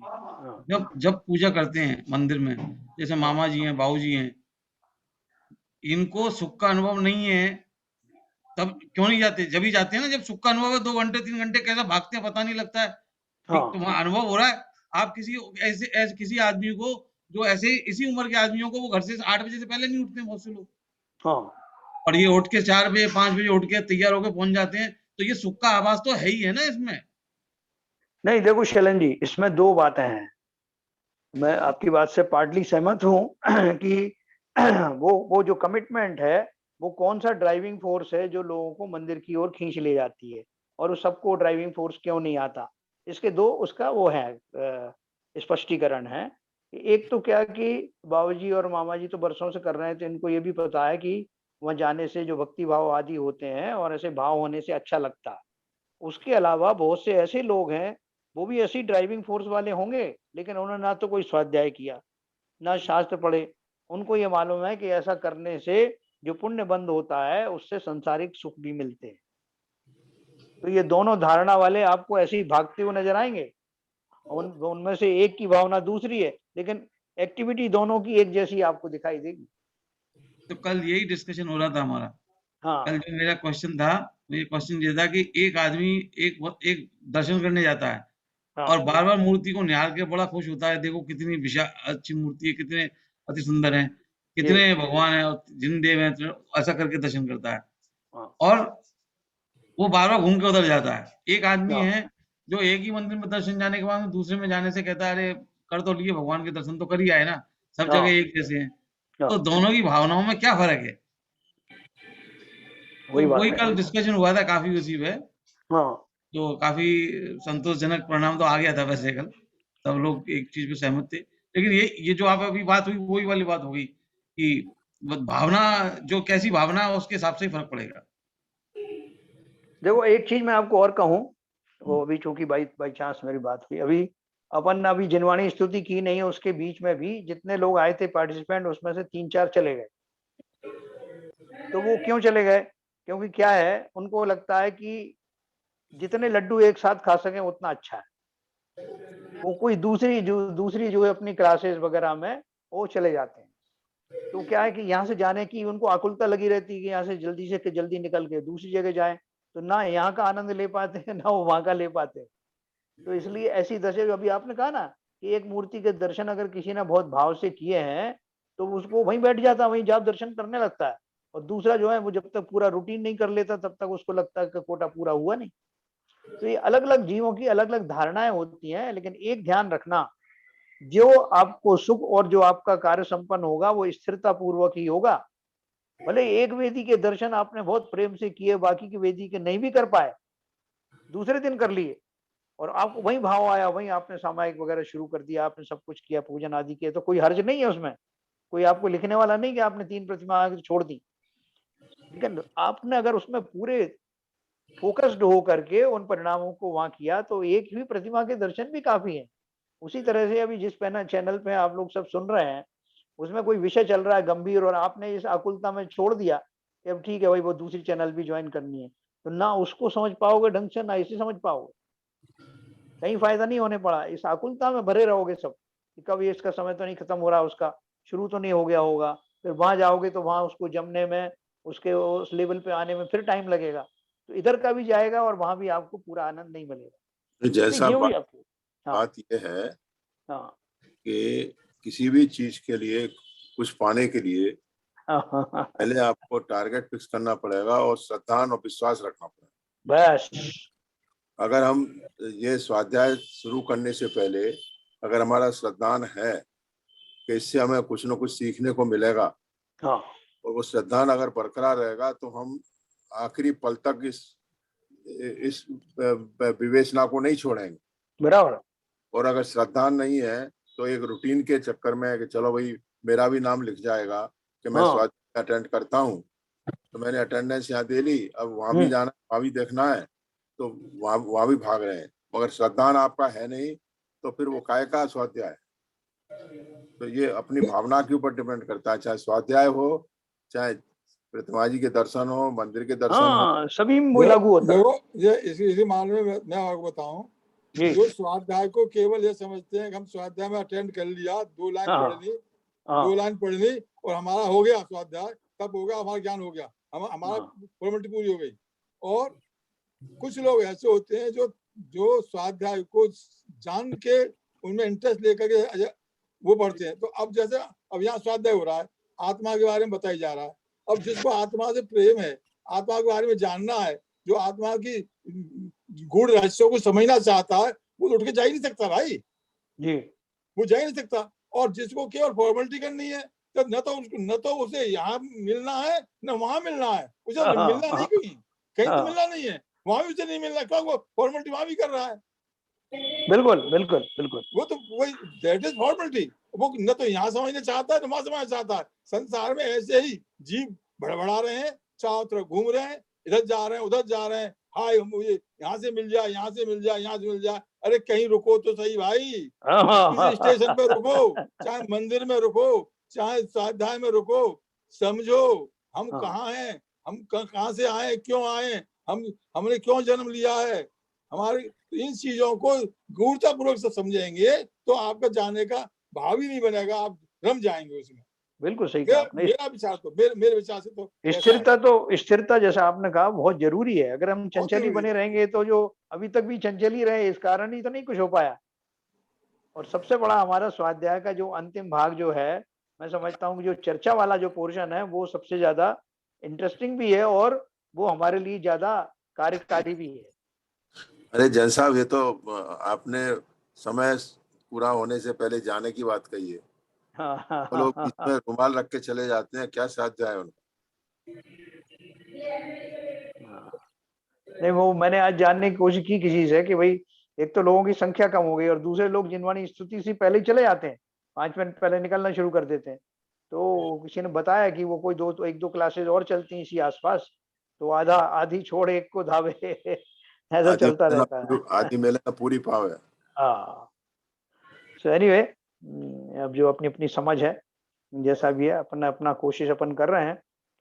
Speaker 1: हाँ,
Speaker 7: जब पूजा करते हैं मंदिर में, जैसे मामा जी हैं, बाबू जी हैं, इनको सुख का अनुभव नहीं है, तब क्यों नहीं जाते? जब ही जाते हैं ना जब सुख का अनुभव है, 2 घंटे 3 घंटे कैसा भागते हैं पता नहीं लगता है। ठीक,
Speaker 1: हाँ
Speaker 7: तो वहाँ अनुभव हो रहा है। आप किसी ऐसे किसी आदमी को जो ऐसे इसी उम्र के आदमियों को, वो घर से 8 बजे से पहले नहीं उठते हैं बहुत से लोग,
Speaker 1: हाँ
Speaker 7: और ये उठ के 4 बजे 5 बजे उठ के तैयार होकर पहुंच जाते हैं। तो ये सुख का आभास तो है ही है ना इसमें।
Speaker 1: नहीं देखो शैलन जी, इसमें दो बातें हैं। मैं आपकी बात से पार्टली सहमत हूँ कि वो जो कमिटमेंट है, वो कौन सा ड्राइविंग फोर्स है जो लोगों को मंदिर की ओर खींच ले जाती है, और उस सबको ड्राइविंग फोर्स क्यों नहीं आता। इसके दो उसका वो है स्पष्टीकरण है। एक तो क्या कि बाबूजी और मामा जी तो बरसों से कर रहे हैं, तो इनको ये भी पता है कि वहां जाने से जो भक्ति भाव आदि होते हैं और ऐसे भाव होने से अच्छा लगता है। उसके अलावा बहुत से ऐसे लोग हैं, वो भी ऐसी ड्राइविंग फोर्स वाले होंगे, लेकिन उन्होंने ना तो कोई स्वाध्याय किया, ना शास्त्र पढ़े। उनको ये मालूम है कि ऐसा करने से जो पुण्य बंद होता है, उससे संसारिक सुख भी मिलते हैं। तो ये दोनों धारणा वाले आपको ऐसे ही भागते हुए नजर आएंगे। उनमें से एक की भावना दूसरी है, लेकिन एक्टिविटी दोनों की एक जैसी आपको दिखाई देगी।
Speaker 7: तो कल यही डिस्कशन हो रहा था हमारा। कल
Speaker 1: हाँ
Speaker 7: जो मेरा क्वेश्चन था, मेरा क्वेश्चन ये था कि एक आदमी एक दर्शन करने जाता है
Speaker 1: हाँ
Speaker 7: और बार बार मूर्ति को निहार के बड़ा खुश होता है, देखो कितनी विशाल अच्छी मूर्ति है, कितने अति सुंदर है,
Speaker 1: ये
Speaker 7: कितने भगवान है, जिन देव है, ऐसा करके दर्शन करता है।
Speaker 1: हाँ
Speaker 7: और वो बार बार घूम के उधर जाता है। एक आदमी
Speaker 1: हाँ
Speaker 7: है जो एक ही मंदिर में दर्शन जाने के बाद में दूसरे में जाने से कहता है, अरे कर तो लिए, भगवान के दर्शन तो कर ही आए ना, सब
Speaker 1: हाँ
Speaker 7: जगह एक जैसे हैं। तो
Speaker 1: हाँ,
Speaker 7: दोनों की भावनाओं में क्या फर्क है? तो
Speaker 1: वही बात
Speaker 7: वही
Speaker 1: है।
Speaker 7: कल डिस्कशन हुआ था काफी उसी पे।
Speaker 1: हाँ
Speaker 7: तो काफी संतोषजनक परिणाम तो आ गया था वैसे कल, सब लोग एक चीज पे सहमत थे। लेकिन ये जो आप अभी बात हुई, वही वाली बात हो गई कि भावना, जो कैसी भावना है उसके हिसाब से ही फर्क पड़ेगा।
Speaker 1: देखो एक चीज मैं आपको और कहूँ, वो अभी चूंकि बाई चांस मेरी बात हुई अभी, अपन ने अभी जिनवाणी स्तुति की नहीं है, उसके बीच में भी जितने लोग आए थे पार्टिसिपेंट, उसमें से 3-4 चले गए। तो वो क्यों चले गए? क्योंकि क्या है, उनको लगता है कि जितने लड्डू एक साथ खा सकें उतना अच्छा है। वो कोई दूसरी जो है अपनी क्लासेस वगैरह में वो चले जाते हैं। तो क्या है कि यहाँ से जाने की उनको आकुलता लगी रहती है कि यहाँ से जल्दी निकल के दूसरी जगह जाए, तो ना यहाँ का आनंद ले पाते हैं, ना वो वहां का ले पाते हैं। तो इसलिए ऐसी दशा, जो अभी आपने कहा ना कि एक मूर्ति के दर्शन अगर किसी ने बहुत भाव से किए हैं, तो उसको वहीं बैठ जाता है, वहीं जाप दर्शन करने लगता है। और दूसरा जो है, वो जब तक पूरा रूटीन नहीं कर लेता, तब तक उसको लगता है कि कोटा पूरा हुआ नहीं। तो ये अलग अलग जीवों की अलग अलग धारणाएं होती हैं, लेकिन एक ध्यान रखना, जो आपको सुख और जो आपका कार्य संपन्न होगा, वो स्थिरता पूर्वक ही होगा। भले एक वेदी के दर्शन आपने बहुत प्रेम से किए, बाकी की वेदी के नहीं भी कर पाए, दूसरे दिन कर लिए, और आपको वही भाव आया, वही आपने सामायिक वगैरह शुरू कर दिया, आपने सब कुछ किया, पूजन आदि किया, तो कोई हर्ज नहीं है उसमें। कोई आपको लिखने वाला नहीं कि आपने 3 प्रतिमा छोड़ दी। लेकिन आपने अगर उसमें पूरे फोकस्ड हो करके उन परिणामों को वहां किया, तो एक ही प्रतिमा के दर्शन भी काफी है। उसी तरह से अभी जिस चैनल पे आप लोग सब सुन रहे हैं, उसमें कोई विषय चल रहा है गंभीर, और आपने इस आकुलता में छोड़ दिया कि अब ठीक है भाई, वो दूसरी चैनल भी ज्वाइन करनी है, तो ना उसको समझ पाओगे ढंग से, ना इसे समझ पाओगे, कहीं फायदा नहीं होने पड़ा। इस आकुलता में भरे रहोगे सब कि कब ये, इसका समय तो नहीं खत्म हो रहा, उसका शुरू तो नहीं हो गया होगा। फिर वहां जाओगे तो वहां उसको जमने में, उसके उस लेवल पे आने में फिर टाइम लगेगा। तो इधर का भी जाएगा और वहां भी आपको पूरा आनंद नहीं मिलेगा।
Speaker 2: तो
Speaker 1: इसलिए
Speaker 2: जैसा
Speaker 1: ये हुई आपको। हाँ
Speaker 2: बात यह है
Speaker 1: हाँ
Speaker 2: कि किसी भी चीज के लिए, कुछ पाने के लिए
Speaker 1: हाँ
Speaker 2: पहले आपको टारगेट फिक्स करना पड़ेगा और श्रद्धा और विश्वास रखना पड़ेगा।
Speaker 1: बस।
Speaker 2: अगर हम ये स्वाध्याय शुरू करने से पहले अगर हमारा श्रद्धान है कि इससे हमें कुछ न कुछ सीखने को मिलेगा,
Speaker 1: हाँ
Speaker 2: और वो श्रद्धान अगर बरकरार रहेगा, तो हम आखिरी पल तक इस विवेचना को नहीं छोड़ेंगे।
Speaker 1: बराबर।
Speaker 2: और अगर श्रद्धान नहीं है, तो एक रूटीन के चक्कर में कि चलो भाई मेरा भी नाम लिख जाएगा कि मैं
Speaker 1: हाँ
Speaker 2: स्वाध्याय अटेंड करता हूँ, तो मैंने अटेंडेंस यहाँ दे ली, अब वहां भी जाना, वहां भी देखना है, तो वहां भी भाग रहे हैं। मगर श्रद्धान आपका है नहीं, तो फिर वो काय का स्वाध्याय। तो ये अपनी भावना के ऊपर डिपेंड करता है, चाहे स्वाध्याय हो, चाहे प्रतिमा जी के दर्शन हो, मंदिर के दर्शन हो।
Speaker 1: हाँ, सभी में वो लागू होता है।
Speaker 3: देखो, ये इसी मामले में मैं आपको बताऊं,
Speaker 1: जी
Speaker 3: जो स्वाध्याय को केवल ये समझते हैं कि हम स्वाध्याय में अटेंड कर लिया, 2 लाइन
Speaker 1: हाँ
Speaker 3: पढ़नी,
Speaker 1: हाँ
Speaker 3: 2 लाइन पढ़नी और हमारा हो गया स्वाध्याय, तब होगा हमारा ज्ञान हो गया, हमारा
Speaker 1: हाँ
Speaker 3: फॉर्मेलिटी पूरी हो गई। और कुछ लोग ऐसे होते हैं जो जो स्वाध्याय को जान के उनमें इंटरेस्ट लेकर के वो पढ़ते हैं। तो अब जैसे अब यहाँ स्वाध्याय हो रहा है, आत्मा के बारे में बताई जा रहा है। अब जिसको आत्मा से प्रेम है, आत्मा के बारे में जानना है, जो आत्मा की गूढ़ रहस्यों को समझना चाहता है, वो उठ के जा ही नहीं सकता भाई
Speaker 1: जी।
Speaker 3: वो जा ही नहीं सकता। और जिसको केवल फॉर्मेलिटी करनी है, तो न तो उसे यहाँ मिलना है न वहां मिलना है, उसे मिलना नहीं, कहीं तो मिलना नहीं है, वहां भी उसे नहीं मिलना, क्यों? वो फॉर्मेलिटी वहां भी कर रहा है।
Speaker 1: बिल्कुल बिल्कुल बिल्कुल।
Speaker 3: वो तो वही दैट इज फॉर्मेलिटी। वो न तो यहाँ समझना चाहता है न वहां समझना चाहता है। संसार में ऐसे ही जीव बड़बड़ा रहे हैं, चारों तरफ घूम रहे हैं, इधर जा रहे हैं उधर जा रहे हैं, हाय मुझे यहाँ से मिल जाए, यहाँ से मिल जाए, यहाँ से मिल जाए। अरे कहीं रुको तो सही भाई, किसी स्टेशन पे रुको, चाहे मंदिर में रुको, चाहे स्वाध्याय में रुको, समझो हम कहाँ हैं, हम कहाँ से आए, क्यों आए, हमने क्यों जन्म लिया है। हमारे इन चीजों को गूढ़ता पूर्वक से समझेंगे तो आपका जाने का भाव ही नहीं बनेगा, आप रम जाएंगे उसमें।
Speaker 1: बिल्कुल सही कहा आपने।
Speaker 3: मेरा विचार तो मेरे विचार से तो
Speaker 1: स्थिरता जैसा आपने कहा बहुत जरूरी है। अगर हम चंचली बने रहेंगे तो जो अभी तक भी चंचल ही रहे, इस कारण ही तो नहीं कुछ हो पाया। और सबसे बड़ा हमारा स्वाध्याय का जो अंतिम भाग जो है, मैं समझता हूँ जो चर्चा वाला जो पोर्शन है वो सबसे ज्यादा इंटरेस्टिंग भी है और वो हमारे लिए ज्यादा कार्यकारी भी है।
Speaker 2: अरे जैन साहब, ये तो आपने समय पूरा होने से पहले जाने की बात कही है। वो लोग बीच में रुमाल रख के चले जाते हैं, क्या स्वाध्याय है उनका?
Speaker 1: नहीं, वो मैंने आज जानने की कोशिश की किसी से कि भाई एक तो लोगों की संख्या कम हो गई और दूसरे लोग जिनवाणी स्तुति से पहले ही चले जाते हैं, 5 मिनट पहले निकलना शुरू कर देते हैं। तो किसी ने बताया कि वो कोई एक दो क्लासेस और चलती हैं इसी आसपास, तो आधी छोड़ एक को धावे ऐसा चलता रहता है।
Speaker 2: आदि मेले में पूरी पाव है।
Speaker 1: हाँ, सो एनीवे, अब जो अपनी अपनी समझ है जैसा भी है, अपना अपना कोशिश अपन कर रहे हैं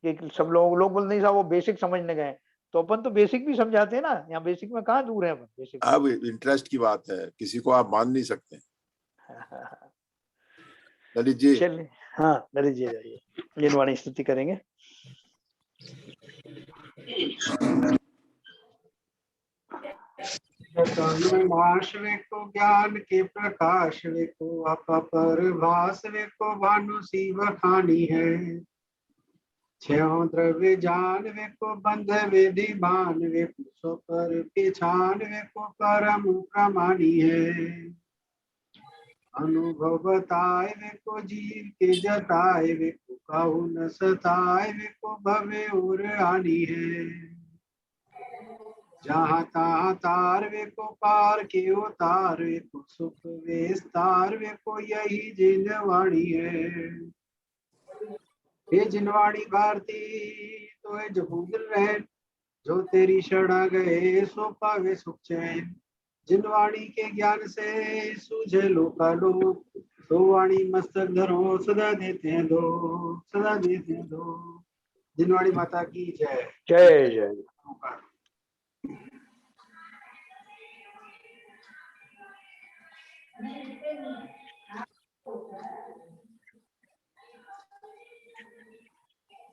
Speaker 1: कि सब लोग बोलते नहीं साहब वो बेसिक समझने गए, तो अपन तो बेसिक भी समझाते हैं ना, यहाँ बेसिक में कहाँ दूर है अपन बेसिक।
Speaker 2: अब इंटरेस्ट की बात है, किसी को आप मान नहीं सकते। ललित जी।
Speaker 1: चलिए, हाँ ललित जी जाइए, जिनवाणी स्तुति करेंगे।
Speaker 4: मास वेको ज्ञान के प्रकाश वेको अपर भास वेको भानु सी बखानी है। छो द्रव्य जान वेको बंध विधिमान वेको सो पर पिछान वेको परम प्रमाणी है। अनुभव बताए वेको जीव के जताए वेको काहू न सताए वेको भवे और आनी है। जहाँ तहाँ तार वे को पार के उतार वे को सुख विस्तार वे को यही जिनवाणी है। ये जिनवाणी भारती तो है जो भूल रहे, जो तेरी शरणा गए सो पावे सुख चैन। जिनवाणी के ज्ञान से सूझे लोकालोक, तो वाणी मस्तक धरो सदा देते हैं दो, सदा देते हैं दो। जिनवाणी माता की जय।
Speaker 1: जय जय।
Speaker 6: Thank you.